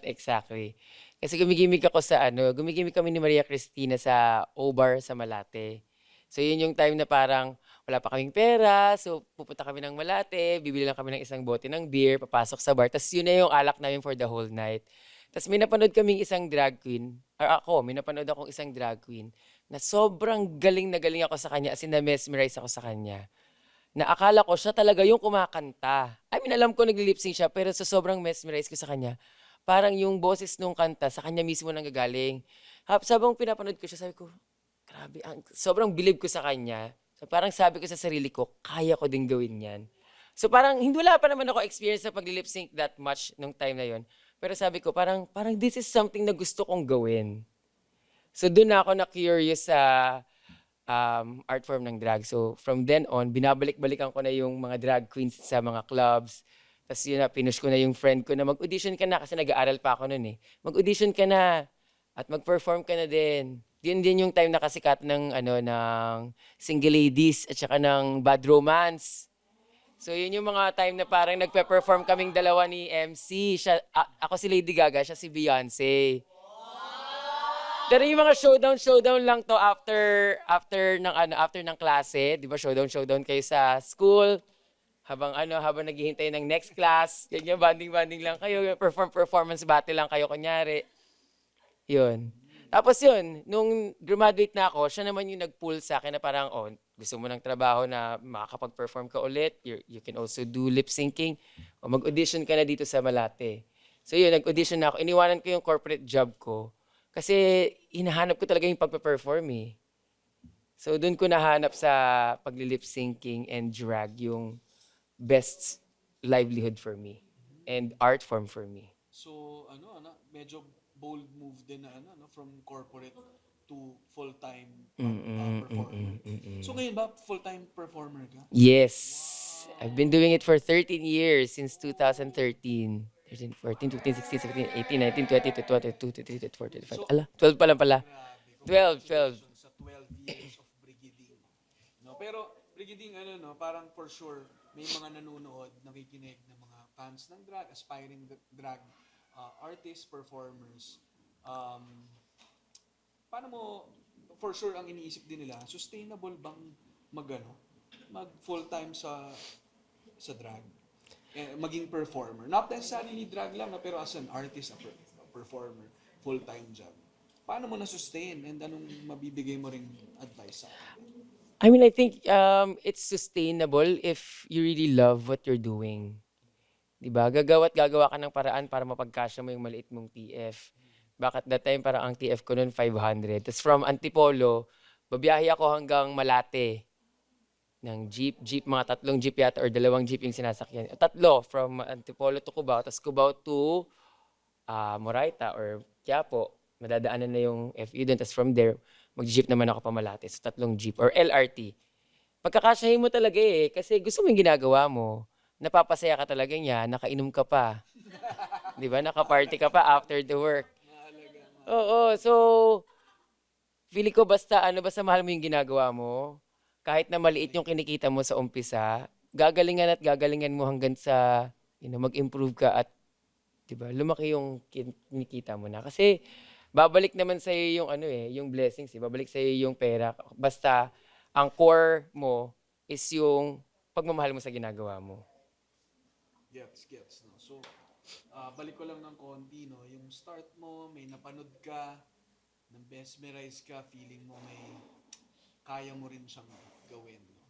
exactly. Kasi gumigimik kami ni Maria Cristina sa O-Bar sa Malate. So yun yung time na parang wala pa kaming pera, so pupunta kami ng Malate, bibili lang kami ng isang bote ng beer, papasok sa bar, tapos yun na yung alak namin for the whole night. Tapos may napanood kaming isang drag queen, may napanood akong isang drag queen na sobrang galing na galing ako sa kanya, as in na-mesmerize ako sa kanya. Na akala ko siya talaga yung kumakanta. I mean, alam ko nagli-lip-sync siya, pero sa sobrang mesmerize ko sa kanya, parang yung boses nung kanta, sa kanya mismo nanggagaling. Sabang pinapanood ko siya, sabi ko, grabe, sobrang bilib ko sa kanya. So parang sabi ko sa sarili ko, kaya ko din gawin yan. So parang, wala pa naman ako experience sa pag-lip sync that much nung time na yon. Pero sabi ko, parang this is something na gusto kong gawin. So doon na ako na-curious sa art form ng drag. So from then on, binabalik-balikan ko na yung mga drag queens sa mga clubs. Tapos yun na, pinush ko na yung friend ko na mag-audition ka na kasi nag-aaral pa ako noon eh. Mag-audition ka na at mag-perform ka na din. Yun din yung time na kasikat ng Single Ladies at saka ng Bad Romance. So yun yung mga time na parang nagpe-perform kaming dalawa ni MC. Ako si Lady Gaga, siya si Beyonce. Pero yung mga showdown lang to after ng klase, 'di ba? Showdown kayo sa school. Habang naghihintay ng next class, ganyan banding lang kayo, performance battle lang kayo kunyari. 'Yun. Tapos yun, nung graduate na ako, siya naman yung nag-pull sa akin na parang, gusto mo ng trabaho na makakapag-perform ka ulit, you can also do lip syncing, o mag-audition ka na dito sa Malate. So yun, nag-audition na ako. Iniwanan ko yung corporate job ko kasi hinahanap ko talaga yung pagpe-perform eh. So doon ko nahanap sa pag-lip syncing and drag yung best livelihood for me and art form for me. So medyo bold move din na from corporate to to full-time performer. So ngayon ba, full-time performer ka? Yes. I've been doing it for 13 years since 2013. 13, 14, 15, 16, 17, 18, 19, 20, 21, 22, 23, 24, 25. Ala, 12 pa lang pala. Grabe, 12. congratulations sa 12 years of Brigading. No, pero Brigading, parang for sure, may mga nanonood, nakikinig ng mga fans ng drag, aspiring drag artists, performers. Paano mo, for sure, ang iniisip din nila, sustainable bang mag full-time sa drag? Maging performer. Not necessarily drag lang, pero as an artist, a performer, full-time job. Paano mo na-sustain and anong mabibigay mo ring advice sa akin? I mean, I think it's sustainable if you really love what you're doing. Diba? Gagawa ka ng paraan para mapagkasya mo yung maliit mong TF. Bakit that time parang ang TF ko noon 500. Tapos from Antipolo, babiyahe ako hanggang Malate. Ng jeep, mga 3 jeep yata or 2 jeep yung sinasakyan. 3 from Antipolo to Cubao, tapos Cubao to Moraita or Quiapo. Madadaanan na yung FU doon. Tapos from there, mag-jeep naman ako pa Malate. So 3 jeep or LRT. Pagkakasyahin mo talaga kasi gusto mo yung ginagawa mo. Napapasaya ka talaga niya, nakainom ka pa. Di ba? Nakaparty ka pa after the work. Oo, so feeling ko basta mahal mo yung ginagawa mo. Kahit na maliit yung kinikita mo sa umpisa, gagalingan mo hanggang sa mag-improve ka at 'di ba? Lumaki yung kinikita mo na kasi babalik naman sa iyo yung yung blessings, babalik sa iyo yung pera. Basta ang core mo is yung pagmamahal mo sa ginagawa mo. Gets, no? So, balik ko lang ng konti, no? Yung start mo, may napanood ka, mesmerize ka, feeling mo may kaya mo rin siyang gawin, no?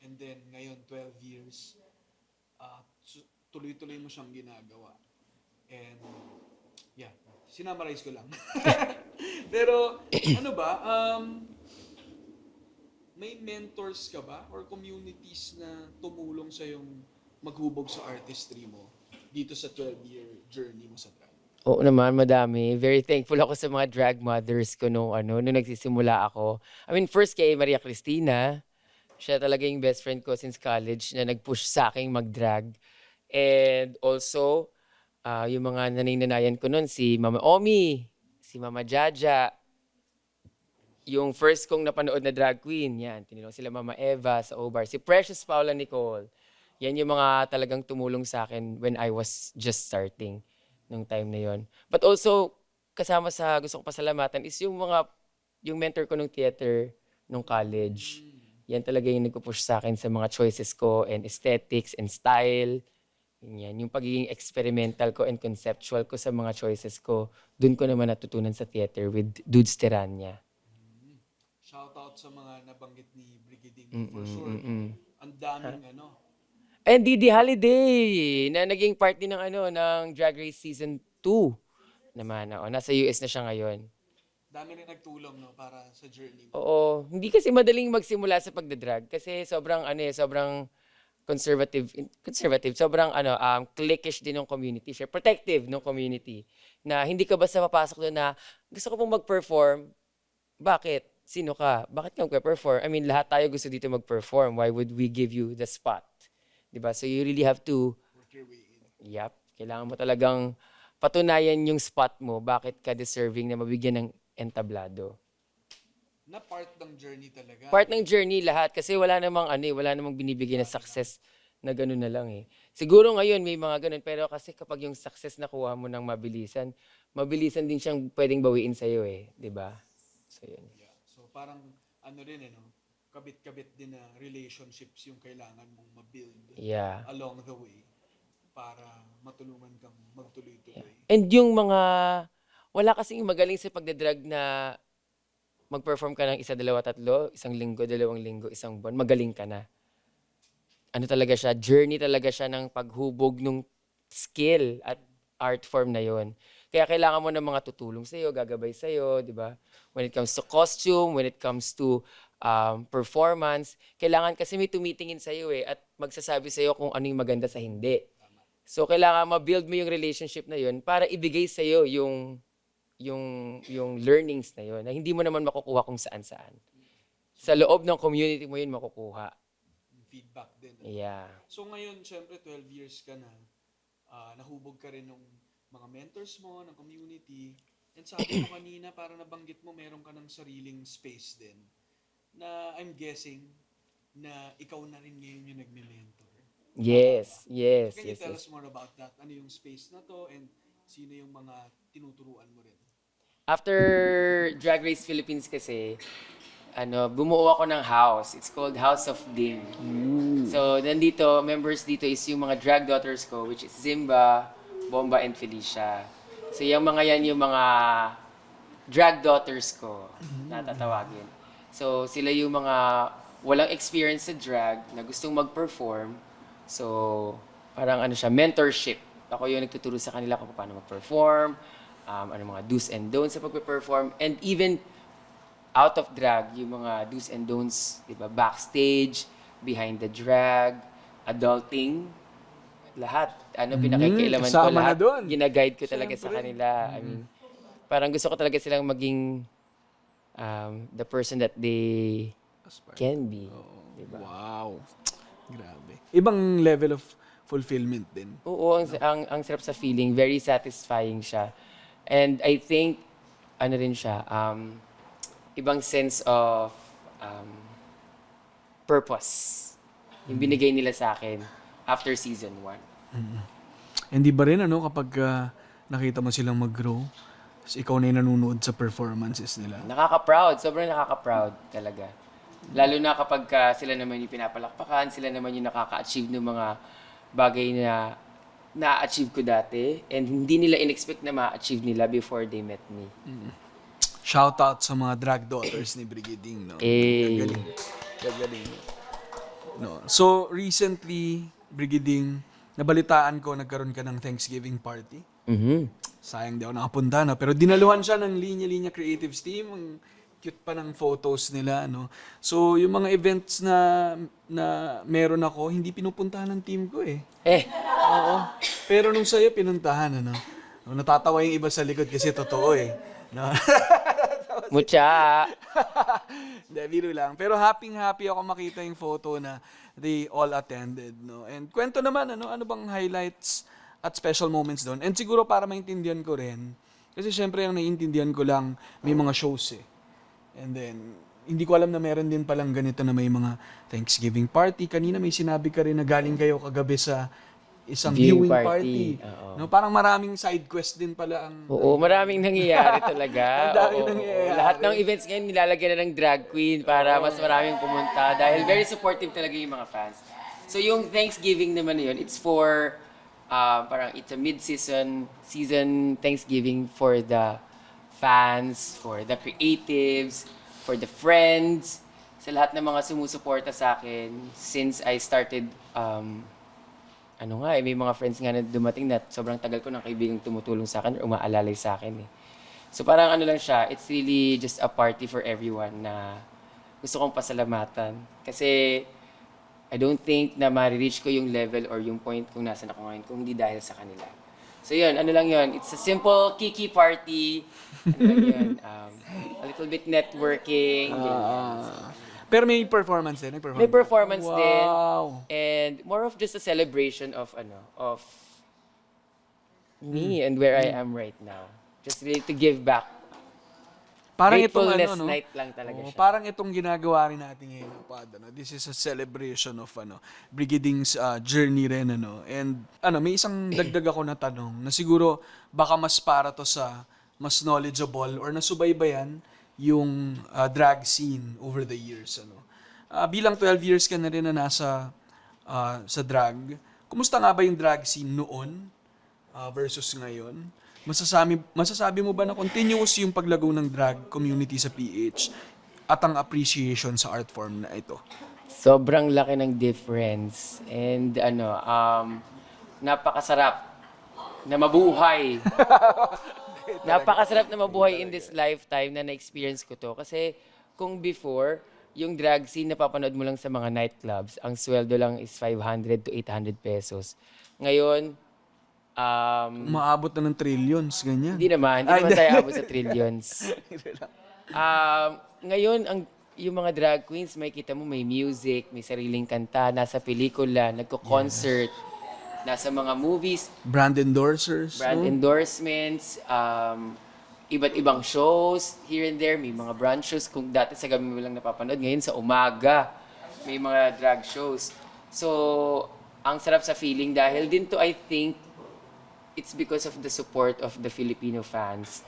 And then, ngayon, 12 years, tuloy-tuloy mo siyang ginagawa. And, yeah, sinamarize ko lang. Pero, may mentors ka ba? Or communities na tumulong sa yung maghubog sa artistry mo dito sa 12-year journey mo sa drag? Oo naman, madami. Very thankful ako sa mga drag mothers ko nung nagsisimula ako. I mean, first kay Maria Cristina. Siya talaga yung best friend ko since college na nag-push sa akin mag-drag. And also, yung mga nanay-nanayan ko nun, si Mama Omi, si Mama Jaja. Yung first kong napanood na drag queen, yan, tinilong sila Mama Eva sa O-Bar. Si Precious Paula Nicole. Yan yung mga talagang tumulong sa akin when I was just starting nung time na yon. But also, kasama sa gusto kong pasalamatan is yung mentor ko nung theater nung college. Yan talaga yung nagpo-push sa akin sa mga choices ko and aesthetics and style. Yan, yung pagiging experimental ko and conceptual ko sa mga choices ko. Doon ko naman natutunan sa theater with Dudes Terania. Shoutout sa mga nabanggit ni Brigading for sure. Ang daming And Didi Holiday na naging part din ng Drag Race Season 2 naman. Nasa US na siya ngayon. Dami rin nagtulong para sa journey mo. Oo, hindi kasi madaling magsimula sa pagdadrag kasi sobrang conservative, sobrang cliquish din ng community, siya protective ng community. Na hindi ka basta papasok doon na gusto ko pong mag-perform. Bakit? Sino ka? Bakit ka mag-perform? I mean, lahat tayo gusto dito mag-perform. Why would we give you the spot? Diba? So you really have to Work your way in. Yep. Kailangan mo talagang patunayan yung spot mo, bakit ka deserving na mabigyan ng entablado. Na part ng journey talaga. Part ng journey lahat kasi wala namang binibigay na success na gano'n na lang eh. Siguro ngayon may mga gano'n pero kasi kapag yung success nakuha mo ng mabilisan din siyang pwedeng bawiin sa'yo eh. 'Di ba? So yun. Yeah. So parang kabit-kabit din na relationships yung kailangan mong ma-build along the way para matulungan kang magtuloy-tuloy. And yung wala kasing magaling sa pagdadrag na mag-perform ka ng 1, 2, 3, 1 linggo, 2 linggo, 1 buwan, magaling ka na. Talaga siya, journey talaga siya ng paghubog ng skill at art form na yon. Kaya kailangan mo ng mga tutulong sa'yo, gagabay sa'yo, di ba? When it comes to costume, when it comes to performance, kailangan kasi may tumitingin sa'yo at magsasabi sa'yo kung ano yung maganda sa hindi. So, kailangan ma-build mo yung relationship na yun para ibigay sa'yo yung yung learnings na yun na hindi mo naman makukuha kung saan-saan. Sa loob ng community mo yun makukuha. Feedback din. Yeah. So ngayon, syempre 12 years ka na, nahubog ka rin ng mga mentors mo, ng community, and sabi mo kanina, parang nabanggit mo, meron ka ng sariling space din, na I'm guessing, na ikaw na rin ngayon yung nagme-mentor. Yes. Can you tell Yes. us more about that? Ano yung space na to, and sino yung mga tinuturuan mo rin? After Drag Race Philippines kasi, bumuo ako ng house. It's called House of Ding. So, nandito, members dito is yung mga drag daughters ko, which is Zimba, Bomba, and Felicia. So, yung mga yan, yung mga drag daughters ko, na tatawagin. So, sila yung mga walang experience sa drag, na gustong mag-perform. So, parang mentorship. Ako yung nagtuturo sa kanila kung paano mag-perform, mga do's and don'ts sa pag-perform, and even out of drag, yung mga do's and don'ts, di ba? Backstage, behind the drag, adulting, lahat. Pinakikailaman ko, kasama na lahat. dun. Ginaguide ko talaga sa Siyempre. kanila. I mean, parang gusto ko talaga silang maging the person that they can be. Diba? Wow. Grabe. Ibang level of fulfillment din. Oo, ang sarap sa feeling. Very satisfying siya. And I think, rin siya, ibang sense of purpose yung binigay nila sa akin after season 1. Hindi ba rin kapag nakita mo silang mag-grow, tapos ikaw na yung nanonood sa performances nila? Nakaka-proud. Sobrang nakaka-proud talaga. Lalo na kapag sila naman yung pinapalakpakan, sila naman yung nakaka-achieve ng mga bagay na na-achieve ko dati and hindi nila in-expect na ma-achieve nila before they met me. Shout out sa mga drag daughters ni Brigading, no? Eh. Gagaling. No. So, recently, Brigading, nabalitaan ko, nagkaroon ka ng Thanksgiving party. Sayang di ako nakapunta, no? Pero dinaluhan siya ng Linya Creatives team. Ang cute pa ng photos nila, no? So, yung mga events na meron ako, hindi pinupuntahan ng team ko, eh. Oo. Pero nung sa'yo, pinuntahan, ano? Natatawa yung iba sa likod kasi totoo, eh. No? Mucha! Hindi, biro lang. Pero happy ako makita yung photo na they all attended, no? And kwento naman, ano bang highlights at special moments doon? And siguro para maintindihan ko rin, kasi syempre yung naiintindihan ko lang, may mga shows, eh. And then, hindi ko alam na meron din palang ganito na may mga Thanksgiving party. Kanina may sinabi ka rin na galing kayo kagabi sa isang viewing party. Oo. No, parang maraming side quest din pala ang... Oo, maraming nangyayari talaga. Ang dami Oo. nangyayari. Lahat ng events ngayon nilalagyan na ng drag queen para mas maraming pumunta dahil very supportive talaga yung mga fans. So yung Thanksgiving naman na yun, it's for parang it's a mid-season Thanksgiving for the fans, for the creatives, for the friends, sa lahat ng mga sumusuporta sa akin since I started may mga friends nga na dumating na sobrang tagal ko ng kaibigang tumutulong sa akin or umaalalay sa akin eh. So parang lang siya, it's really just a party for everyone na gusto kong pasalamatan. Kasi I don't think na ma-reach ko yung level or yung point kung nasan ako ngayon kung hindi dahil sa kanila. So yun, lang yun. It's a simple kiki party. Yun, a little bit networking. Pero may performance din. May performance din. Wow. And more of just a celebration of me and where I am right now. Just really to give back. Parang itong Gratefulness night lang talaga siya. Parang itong ginagawa rin natin ngayon, Pod, This is a celebration of Brigading's journey rin, And may isang dagdag ako na tanong na siguro baka mas para to sa mas knowledgeable or nasubaybayan yung drag scene over the years, bilang 12 years ka na rin na nasa sa drag, kumusta nga ba yung drag scene noon versus ngayon? Masasabi mo ba na continuous yung paglago ng drag community sa PH at ang appreciation sa art form na ito? Sobrang laki ng difference. And napakasarap na mabuhay. Napakasarap na mabuhay in this lifetime na na-experience ko to. Kasi kung before, yung drag scene na papanood mo lang sa mga nightclubs, ang sweldo lang is 500 to 800 pesos. Ngayon, Umaabot na ng trillions, ganyan. Hindi naman tayo abot sa trillions. Ngayon, yung mga drag queens, may kita mo, may music, may sariling kanta, nasa pelikula, nagko-concert, nasa mga movies, Brand endorsers. brand no? endorsements, iba't ibang shows, here and there, may mga brand shows. Kung dati sa gabi mo lang napapanood, ngayon sa umaga, may mga drag shows. So, ang sarap sa feeling dahil din to, I think, it's because of the support of the Filipino fans.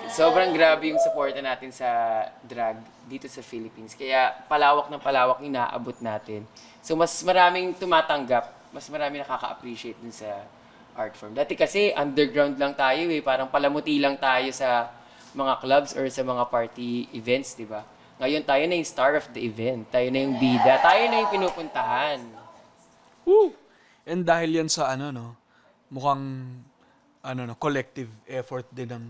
Sobrang grabe yung suporta natin sa drag dito sa Philippines. Kaya palawak ng palawak yung naaabot natin. So mas maraming tumatanggap, mas maraming nakaka-appreciate dun sa art form. Dati kasi underground lang tayo eh, parang palamuti lang tayo sa mga clubs or sa mga party events, di ba? Ngayon tayo na yung star of the event, tayo na yung bida, tayo na yung pinupuntahan. Woo! And dahil yan sa mukhang collective effort din ng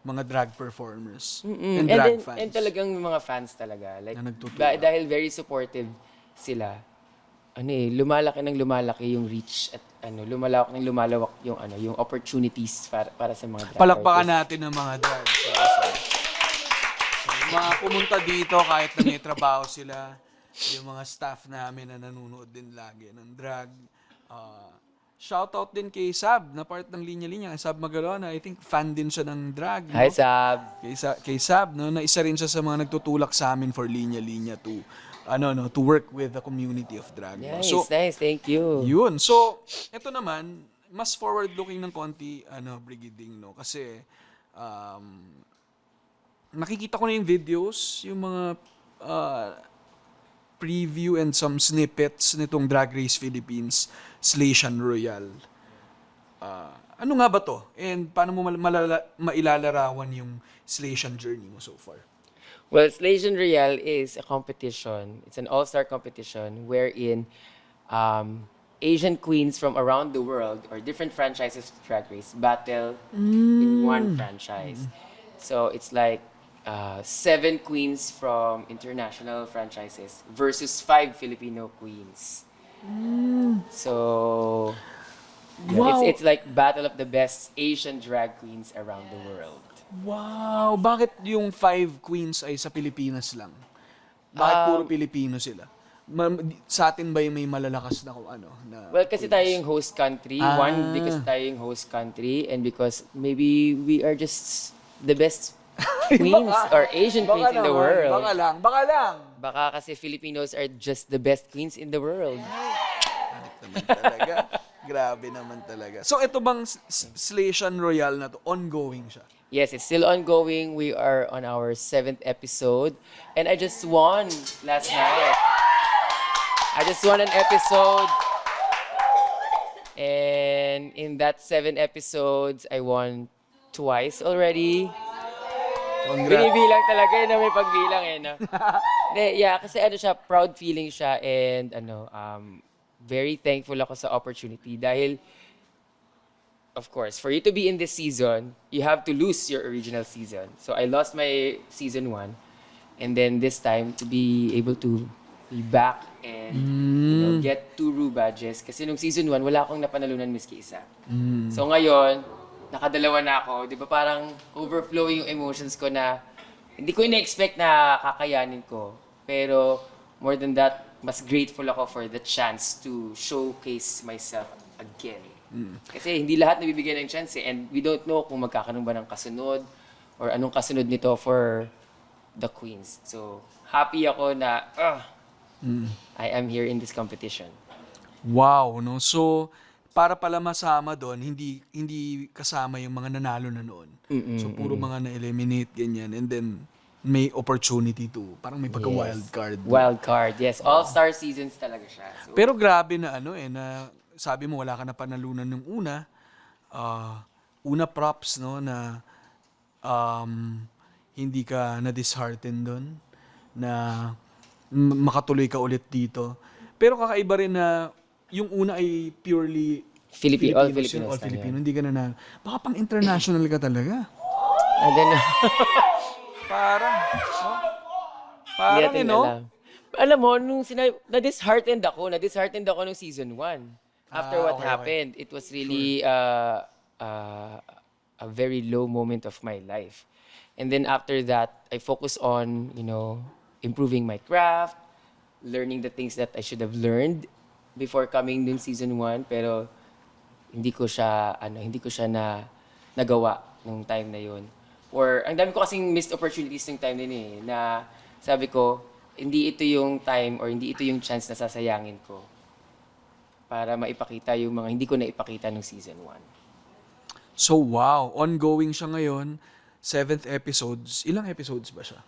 mga drag performers and drag fans. And talagang yung mga fans talaga. Like, Na nagtutulak. dahil very supportive sila, lumalaki ng lumalaki yung reach at lumalawak ng lumalawak yung opportunities para sa mga drag Palakpakan artists. natin ng mga drag. So, mga pumunta dito kahit na may trabaho sila, yung mga staff namin na nanonood din lagi ng drag. Shoutout din kay Sab, na part ng Linya-Linya. Sab Magalona, I think fan din siya ng drag. No? Hi, Sab. Kay Sab, no, na isa rin siya sa mga nagtutulak sa amin for Linya-Linya to work with the community of drag. no? Nice, nice. Thank you. Yun. So, ito naman, mas forward-looking ng konti, Brigiding, no? Kasi, nakikita ko na yung videos, yung mga preview and some snippets nitong Drag Race Philippines Slation Royale. Ano nga ba to? And paano mo mailalarawan yung Slation journey mo so far? Well, Slation Royale is a competition. It's an all-star competition wherein Asian queens from around the world or different franchises of Drag Race battle in one franchise. So it's like 7 queens from international franchises versus 5 Filipino queens. So yeah, Wow. it's like battle of the best Asian drag queens around the world. Wow! Bakit yung 5 queens ay sa Pilipinas lang? Bakit puro Pilipino sila? Sa atin ba yung may malalakas na na Well, kasi queens? tayo yung host country. Ah. One, because tayo yung host country. And because maybe we are just the best queens or Asian queens in the naman, world. Baka lang. Baka kasi Filipinos are just the best queens in the world. Naman talaga. Grabe naman talaga. So, ito bang Slation Royale na to, ongoing siya? Yes, it's still ongoing. We are on our 7th episode. And I just won last night. I just won an episode. And in that 7 episodes, I won twice already. Congrats. Binibilang talaga na may pagbilang no? Yeah, kasi siya, proud feeling siya and very thankful ako sa opportunity dahil of course, for you to be in this season, you have to lose your original season. So I lost my season 1 and then this time to be able to be back and get 2 Rue badges kasi nung season 1 wala akong napanalunan miski isa. So ngayon, nakadalawa na ako, di ba parang overflowing yung emotions ko na hindi ko ina-expect na kakayanin ko. Pero more than that, mas grateful ako for the chance to showcase myself again. Kasi hindi lahat nabibigyan ng chance and we don't know kung magkakaroon ba ng kasunod or anong kasunod nito for the queens. So, happy ako na I am here in this competition. Wow, no? So, para pala masama doon, hindi kasama yung mga nanalo na noon. So, puro mga na-eliminate, ganyan. And then, may opportunity to. Parang may pagka-wild card. Wild card, yes. All-star seasons talaga siya. So, Pero grabe na na sabi mo wala ka na panalunan nung una. Una props, no, na hindi ka na-dishearten doon. Na makatuloy ka ulit dito. Pero kakaiba rin na yung una ay purely all yun, Filipinos all lang Filipino. yan. Hindi ka na baka pang international ka talaga. I don't know. Parang, no? Hindi Parang, natin no? alam. Alam mo, nung na-disheartened ako nung season 1. After what okay. happened, it was really a very low moment of my life. And then after that, I focused on, improving my craft, learning the things that I should have learned before coming dun season 1, pero hindi ko siya nagawa nung time na yun. Or ang dami ko kasing missed opportunities nung time na yun na sabi ko, hindi ito yung time or hindi ito yung chance na sasayangin ko para maipakita yung mga hindi ko naipakita nung season 1. So wow, ongoing siya ngayon. 7th episodes. Ilang episodes ba siya?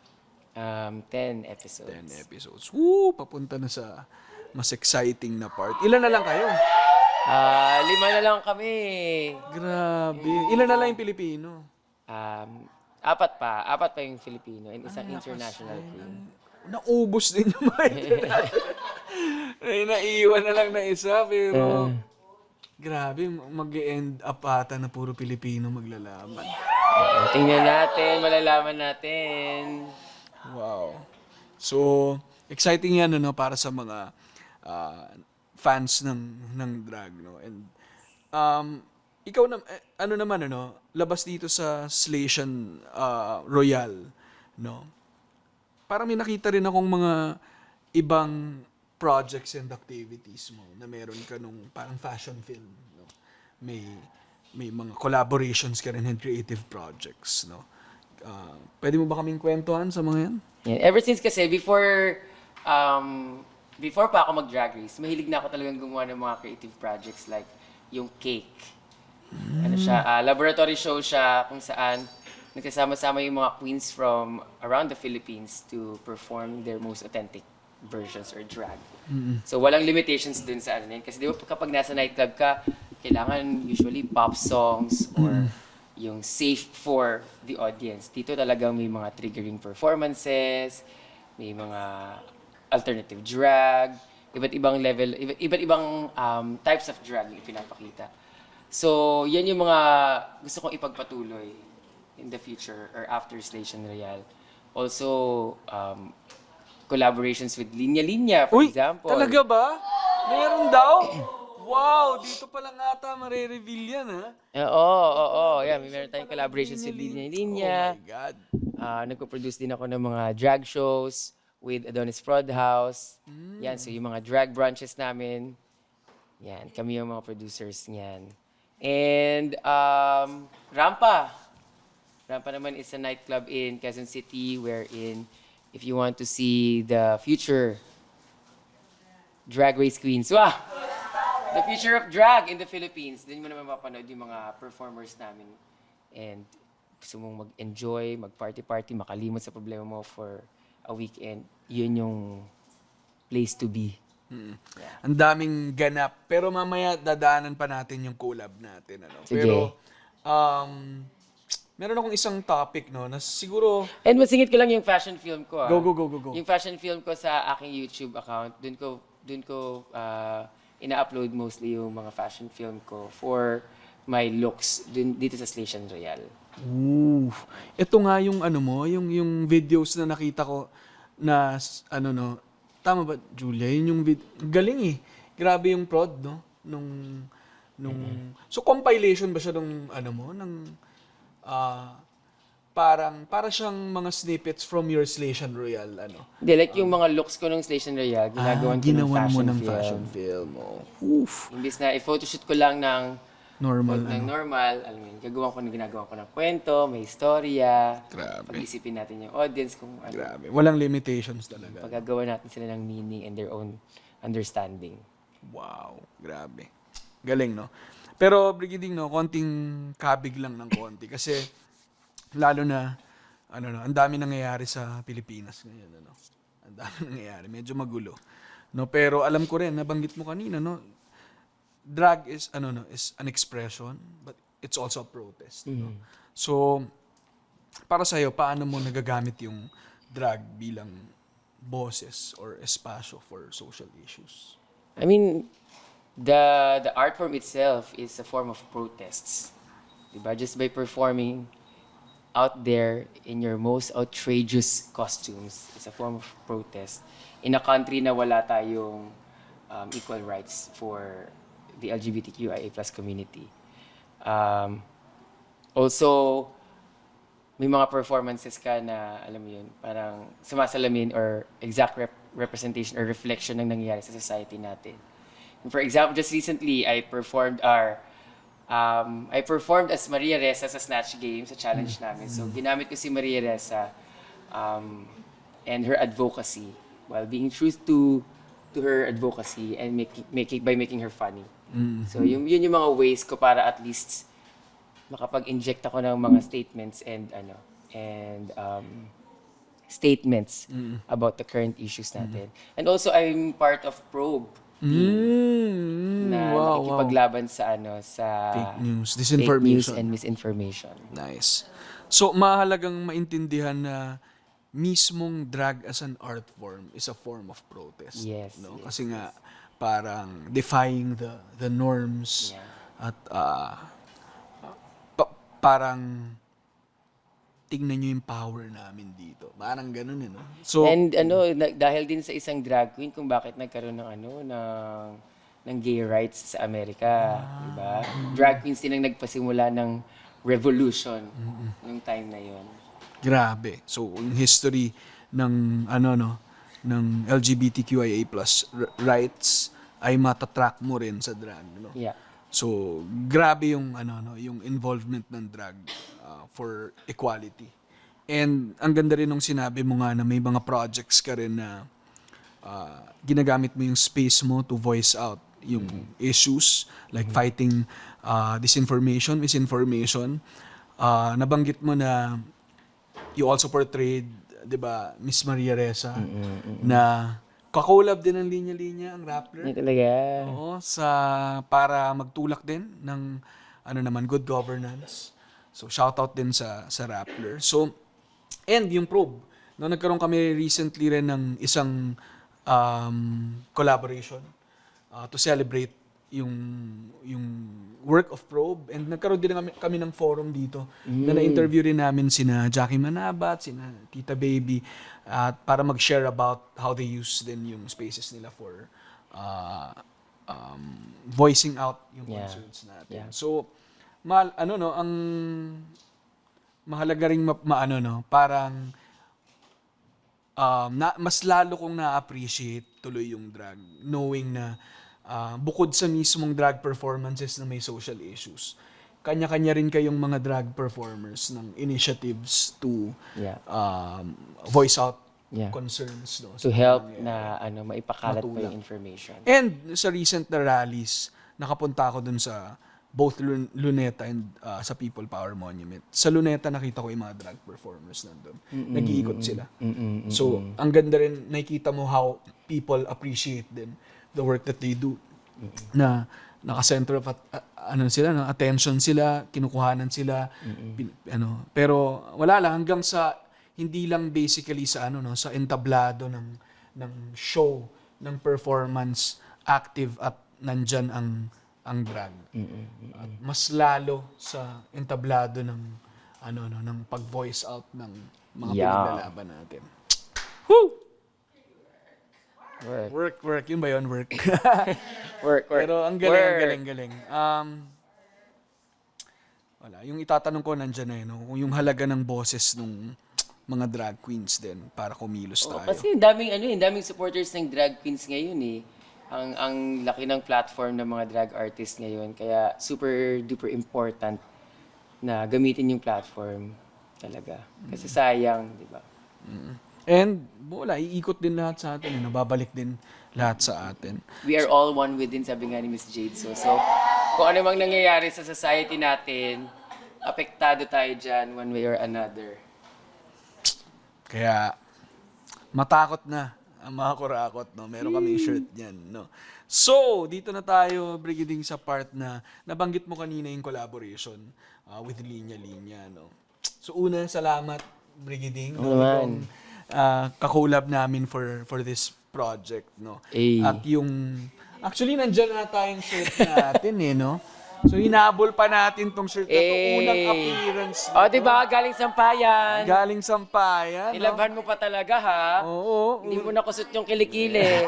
10 episodes. 10 episodes. Woo! Papunta na sa mas exciting na part. Ilan na lang kayo? 5 na lang kami. Grabe. Ilan na lang yung Pilipino? 4 pa yung Filipino and isang international crew. Naubos din yung mga Ay, naiwan na lang na isa, pero grabe, mag-end up ata na puro Pilipino maglalaban. Tingnan natin, malalaman natin. Wow. So, exciting yan para sa mga fans ng drag, no? And ikaw na labas dito sa Slation Royale, no? Parang may nakita rin akong mga ibang projects and activities mo na meron ka nung parang fashion film, no? May mga collaborations ka rin and creative projects, no? Pwede mo ba kaming kwentuhan sa mga yan? Yeah, ever since kasi before pa ako mag-drag race, mahilig na ako talagang gumawa ng mga creative projects like yung cake. Ano siya, laboratory show siya kung saan nagkasama-sama yung mga queens from around the Philippines to perform their most authentic versions or drag. So walang limitations dun sa ano yun. Kasi di ba kapag nasa nightclub ka, kailangan usually pop songs or yung safe for the audience. Dito talagang may mga triggering performances, may mga alternative drag, iba't ibang level, iba't ibang types of drag yung pinapakita. So, yan yung mga gusto kong ipagpatuloy in the future or after Station Royale. Also, collaborations with Linya Linya, for example. Talaga ba? Meron daw? Wow, dito pa lang ata mare-reveal yan, ha? Oo. Yan, may meron tayong collaborations with Linya Linya. Oh my God. Nagpo-produce din ako ng mga drag shows with Adonis Prod House. Yan, so yung mga drag brunches namin. Yan, kami yung mga producers niyan. And Rampa. Rampa naman is a nightclub in Quezon City wherein if you want to see the future drag race queens, the future of drag in the Philippines, din mo naman mapanood yung mga performers namin. And gusto mong mag-enjoy, mag-party-party, makalimot sa problema mo for a weekend, yun yung place to be. Ang daming ganap. Pero mamaya dadaanan pa natin yung collab natin. Ano? Sige. Pero, meron akong isang topic, no, na siguro... And masingit ko lang yung fashion film ko. Go. Yung fashion film ko sa aking YouTube account, dun ko ina-upload mostly yung mga fashion film ko for my looks dito sa Station Royale. Ooh. Ito nga yung yung videos na nakita ko na tama ba, Julia? Yun yung galing eh. Grabe yung prod, no? So compilation ba siya para siyang mga snippets from your Station Royale, Hindi, like yung mga looks ko nung Station Royale, ginagawan ko ng fashion film. Oh. Oof. Imbis na i-photoshoot ko lang ng Normal, alam mo yun, ginagawa ko ng kwento, may istorya. Grabe. Pag-isipin natin yung audience kung ano. Grabe. Walang limitations talaga. Pagagawa natin sila ng meaning and their own understanding. Wow. Grabe. Galing, no? Pero, Brigading, no, konting kabig lang ng konti. Kasi, lalo na, ang dami nangyayari sa Pilipinas ngayon, Ang dami nangyayari. Medyo magulo. No? Pero, alam ko rin, nabanggit mo kanina, no? Drag is an expression, but it's also a protest. No? So, para sa'yo, paano mo nagagamit yung drag bilang boses or espasyo for social issues? I mean, the art form itself is a form of protests. Diba? Just by performing out there in your most outrageous costumes, it's a form of protest in a country na wala tayong equal rights for the LGBTQIA+ community. Also, may mga performances ka na, alam mo yun, parang sumasalamin or exact representation or reflection ng nangyayari sa society natin. And for example, just recently, I performed as Maria Ressa sa Snatch Game, sa challenge namin. So, ginamit ko si Maria Ressa and her advocacy while being true to her advocacy and making her funny. So, yun yung mga ways ko para at least makapag-inject ako ng mga statements and statements about the current issues natin. And also, I'm part of Probe na nakikipaglaban sa Fake news, fake news disinformation. and misinformation. Nice. So, mahalagang maintindihan na mismong drag as an art form is a form of protest. Yes, No? yes, Kasi nga, parang defying the norms Yeah. at parang tingnan nyo yung power namin dito. Parang ganun, no? So, And dahil din sa isang drag queen kung bakit nagkaroon ng gay rights sa Amerika, di ba? Drag queens din ang nagpasimula ng revolution nung time na yon. grabe. So, yung history ng ng LGBTQIA+ rights ay matatrack mo rin sa drag, no? Yeah. So, grabe yung yung involvement ng drag for equality. And ang ganda rin nung sinabi mo nga na may mga projects ka rin na ginagamit mo yung space mo to voice out yung issues like fighting disinformation, misinformation. Nabanggit mo na you also portrayed, 'di ba, Miss Maria Ressa na kakolab din ng linya-linya ang Rappler. Hindi talaga. Oo, para magtulak din ng good governance. So shout out din sa Rappler. So and yung Probe, no, nagkaroon kami recently rin ng isang collaboration to celebrate yung work of Probe, and nagkaroon din kami ng forum dito na na-interview rin namin sina Jackie Manabat, sina Tita Baby, at para mag-share about how they use din yung spaces nila for voicing out yung Yeah. concerns natin. Yeah. So ang mahalaga ring parang mas lalo kong na-appreciate tuloy yung drag, knowing na bukod sa mismong drag performances na may social issues, kanya-kanya rin kayong mga drag performers ng initiatives to Yeah. voice out Yeah. concerns, no, To sa help nangyayari. na maipakalat pa Matulak. yung information. And sa recent na rallies, nakapunta ako dun sa both Luneta and sa People Power Monument. Sa Luneta, nakita ko yung mga drag performers nandun. Nag-iikot sila. So, ang ganda rin, nakikita mo how people appreciate din the work that they do. Na naka-center of attention sila, kinukuhanan sila, pero wala lang, hanggang sa hindi lang basically sa sa entablado ng show, ng performance, active at nandyan ang drag. At mas lalo sa entablado ng ng pag-voice out ng mga pinaglalaban natin. Woo! Work. Yun ba yun? Work. Work. Pero ang galing. Wala. Yung itatanong ko nandyan na yun. Yung halaga ng boses nung mga drag queens din para kumilos tayo. Kasi daming supporters ng drag queens ngayon eh. Ang laki ng platform ng mga drag artists ngayon, kaya super duper important na gamitin yung platform talaga. Kasi sayang, di ba? And wala, iikot din lahat sa atin, nababalik din lahat sa atin. We are all one within, sabi nga ni Miss Jade. So kung ano mang nangyayari sa society natin, apektado tayo dyan one way or another. Kaya matakot na ang mga kurakot, no? Meron kaming shirt niyan, no? So, dito na tayo, Brigading, sa part na nabanggit mo kanina yung collaboration with Linya Linya, no? So, una, salamat, Brigading. Oo naman. Kakulab namin for this project, no? Eh. At actually, nandyan na tayong shirt natin, no? So, hinabol pa natin tong shirt na to. Unang appearance O, di ba? Galing Sampayan. Galing Sampayan, no? Nilabhan mo pa talaga, ha? Oo. Hindi mo nakusot yung kilikili.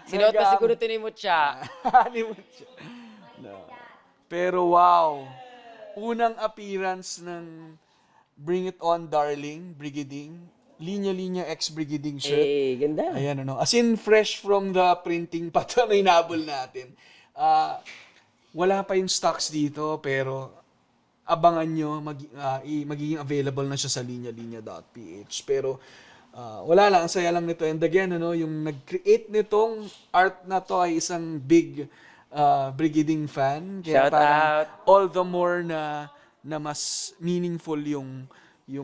Sinuot pa siguro tinimot siya. Limot siya. Pero wow, unang appearance ng Bring It On Darling, Brigading, linya-linya ex-Brigading shirt. Eh, ganda. Ayan, ano. As in, fresh from the printing pa ito na inabol natin. Wala pa yung stocks dito, pero abangan nyo, magiging available na siya sa linya-linya.ph. Pero wala lang, ang saya lang nito. And again, ano, yung nag-create nitong art na to ay isang big Brigading fan. Kaya Shout parang out. all the more na mas meaningful yung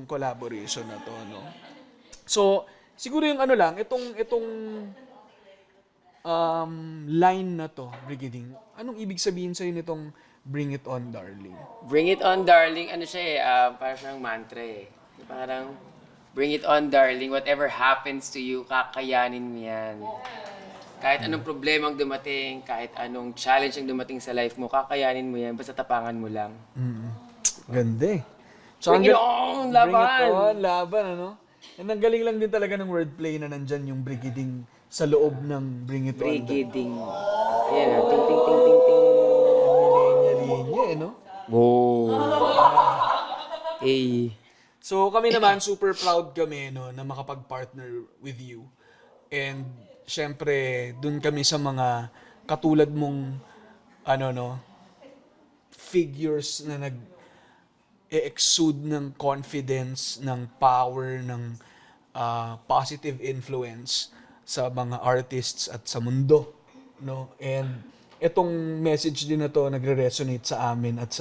collaboration na to, no? So, siguro yung ano lang, itong line na to, Brigading, anong ibig sabihin sa'yo nitong Bring It On, Darling? Bring it on, darling. Ano siya eh, parang siyang mantra eh. Parang, bring it on, darling. Whatever happens to you, kakayanin mo yan. Kahit anong problemang dumating, kahit anong challenge ang dumating sa life mo, kakayanin mo yan, basta tapangan mo lang. Ganda eh. Bring it on, laban! Bring it on, laban, ano? And ang galing lang din talaga ng wordplay na nandyan yung Brigading sa loob ng Bring It On. Brigading. Ayan na, ting ting ting ting ting. Linya-linya eh, no? Wow. Eh. So kami naman, super proud kami no, na makapag-partner with you. And syempre, dun kami sa mga katulad mong figures na nag-exude ng confidence, ng power, ng positive influence sa mga artists at sa mundo, no? And itong message din na to nagre-resonate sa amin at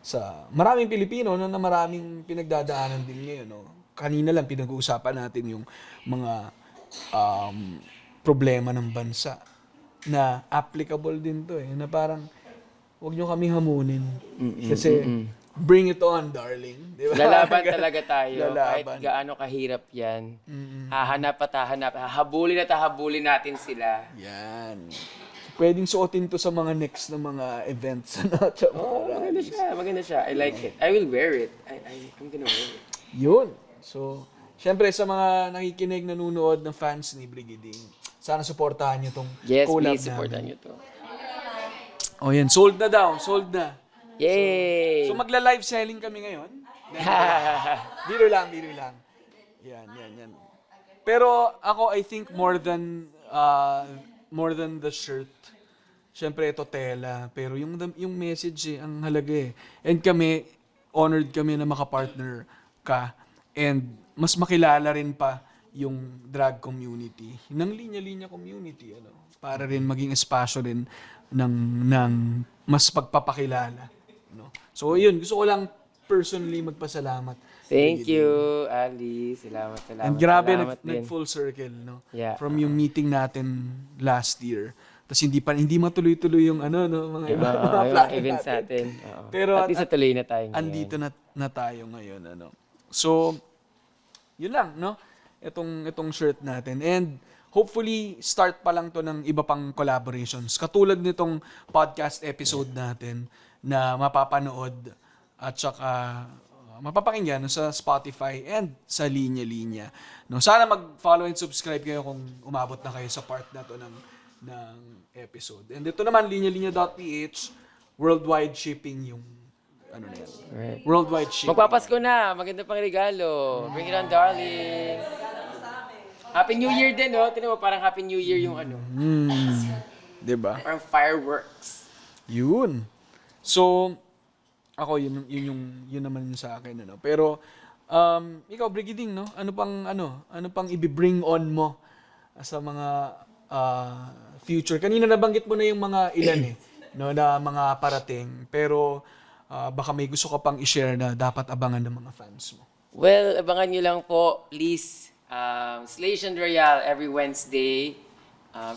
sa maraming Pilipino na maraming pinagdadaanan din ngayon, no? Kanina lang pinag-uusapan natin yung mga problema ng bansa na applicable din to eh, na parang wag nyo kami hamunin kasi bring it on, darling. Di ba? Lalaban talaga tayo. Lalaban. Kahit gaano kahirap yan. Hahanap at hahanap. Hahabulin at hahabulin natin sila. Yan. Pwedeng suotin to sa mga next na mga events. Maganda siya. Maganda siya. I like it. I will wear it. I'm gonna wear it. Yun. So, syempre sa mga nakikinig, nanonood ng fans ni Brigading, sana supportahan nyo tong Yes, collab please supportan namin. nyo to. Oh, yan. Sold na daw. Sold na. Yay! So, magla-live selling kami ngayon. Biro lang. Yan. Pero ako, I think more than the shirt, syempre ito tela. Pero yung message ang halaga eh. And kami, honored kami na makapartner ka. And mas makilala rin pa yung drag community, ng linya-linya community, para rin maging espasyo rin ng mas pagpapakilala. So, yun. Gusto ko lang personally magpasalamat. Thank you, Ali. Salamat. And grabe, Salamat din. nag-full circle, no? Yeah. From yung meeting natin last year. Tapos hindi matuloy-tuloy yung mga Mga events natin. Oo. Pero at least natuloy na tayo ngayon. andito na tayo ngayon, So, yun lang, no? Itong shirt natin. And hopefully, start pa lang to ng iba pang collaborations. Katulad nitong podcast episode natin na mapapanood at saka mapapakinggan sa Spotify and sa linya-linya. No, sana mag-follow and subscribe kayo kung umabot na kayo sa part na to ng episode. And ito naman, linya-linya.ph, worldwide shipping yung na yan. Right. Worldwide shipping. Magpapasko na. Maganda pang regalo. Bring it on, darling. Happy New Year din, no? Tinan mo, parang Happy New Year yung Diba? Parang fireworks. Yun. So, ako, yun naman yun sa akin, Pero, ikaw, Brigading, no? Ano pang i-bring on mo sa mga future? Kanina nabanggit mo na yung mga ilan no, na mga parating. Pero, baka may gusto ka pang i-share na dapat abangan ng mga fans mo. Well, abangan nyo lang po, please. Slation Royale every Wednesday.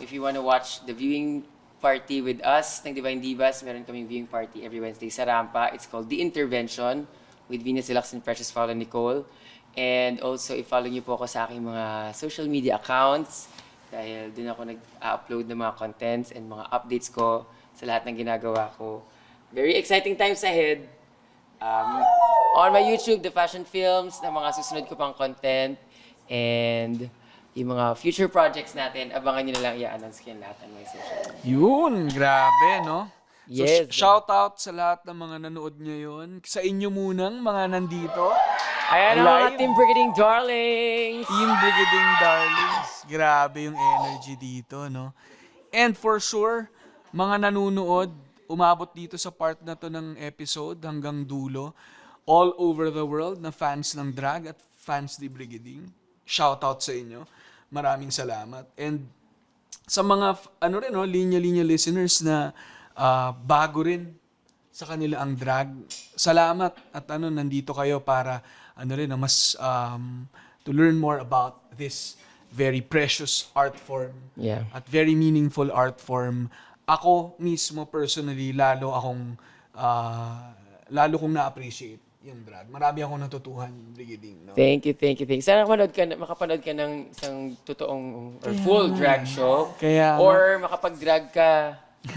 If you want to watch the viewing party with us ng Divine Divas, meron kaming viewing party every Wednesday sa Rampa. It's called The Intervention with Venus Deluxe and Precious Paula Nicole. And also, i-follow niyo po ako sa aking mga social media accounts dahil doon ako nag-upload ng mga contents and mga updates ko sa lahat ng ginagawa ko. Very exciting times ahead. On my YouTube, The Fashion Films, na mga susunod ko pang content. And yung mga future projects natin, abangan nyo na lang i-announce ko yan lahat ng mga social media. Yun, grabe, no? So, Yes. shout out sa lahat ng mga nanood ngayon. Sa inyo munang mga nandito. Ayan ang mga Live. Team Brigading Darlings. Team Brigading Darlings. Grabe yung energy dito, no? And for sure, mga nanonood, umabot dito sa part na to ng episode hanggang dulo. All over the world na fans ng drag at fans ni Brigading. Shout out sa inyo. Maraming salamat. And sa mga, linya-linya listeners na bago rin sa kanila ang drag, salamat at nandito kayo para mas to learn more about this very precious art form Yeah. at very meaningful art form. Ako mismo personally lalo kong na-appreciate yung drag. Marami akong natutuhan, Brigading, no? Thank you. Sana makapanood ka ng isang totoong or full drag show. Kaya nga. Or makapag-drag ka.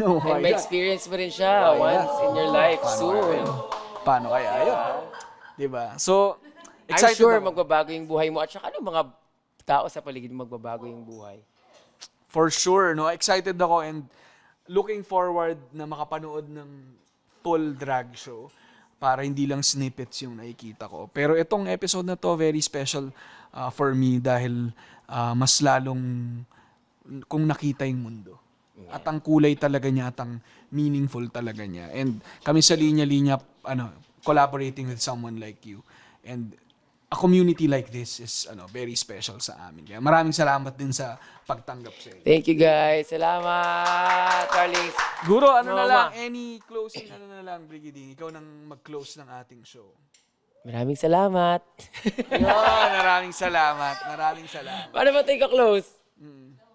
Oh my And God. ma-experience mo rin siya once in your life soon. Paano kaya yun? Diba? So, I'm excited sure ako. magbabago yung buhay mo. At saka mga tao sa paligid mo magbabago yung buhay. For sure, no? Excited ako and looking forward na makapanood ng full drag show para hindi lang snippets yung nakikita ko. Pero itong episode na to, very special for me dahil mas lalong kung nakita yung mundo. At ang kulay talaga niya at ang meaningful talaga niya. And kami sa linya-linya, collaborating with someone like you. And a community like this is very special sa amin. Kaya maraming salamat din sa pagtanggap sa inyo. Thank you guys. Salamat, darlings. Guro, na Mama. lang, any closing, na lang, Brigading, ikaw nang mag-close ng ating show. Maraming salamat. Maraming salamat. Paano ba tayo ka-close?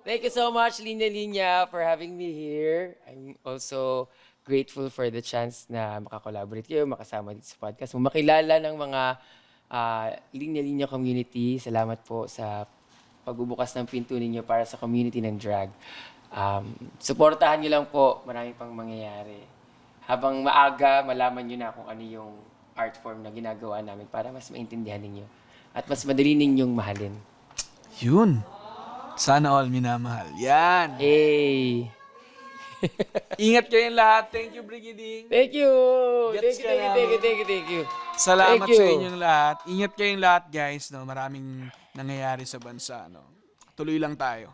Thank you so much, Linya Linya, for having me here. I'm also grateful for the chance na makakollaborate kayo, makasama dito sa podcast mo, makilala ng mga Linya Linya community. Salamat po sa pagbubukas ng pinto ninyo para sa community ng drag. Suportahan niyo lang po, marami pang mangyayari. Habang maaga, malaman niyo na kung ano yung art form na ginagawa namin para mas maintindihan ninyo at mas madali ninyong mahalin. Yun. Sana all minamahal. Yan. Hey! Ingat kayong lahat. Thank you, Brigading. Thank you! Gets ka namin. Thank you. Salamat Thank you. sa inyong lahat. Ingat kayong lahat, guys. No? Maraming nangyayari sa bansa. No? Tuloy lang tayo.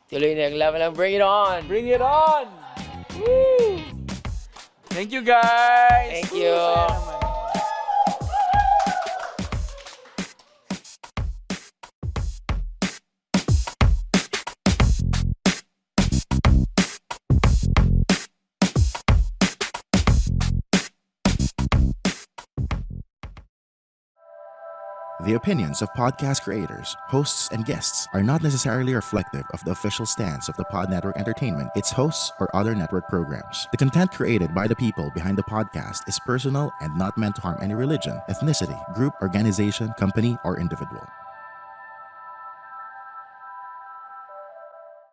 Tuloy na yung laban ng Bring It On! Bring it on! Woo! Thank you, guys! Thank you. Saya naman. The opinions of podcast creators, hosts, and guests are not necessarily reflective of the official stance of the Pod Network Entertainment, its hosts, or other network programs. The content created by the people behind the podcast is personal and not meant to harm any religion, ethnicity, group, organization, company, or individual.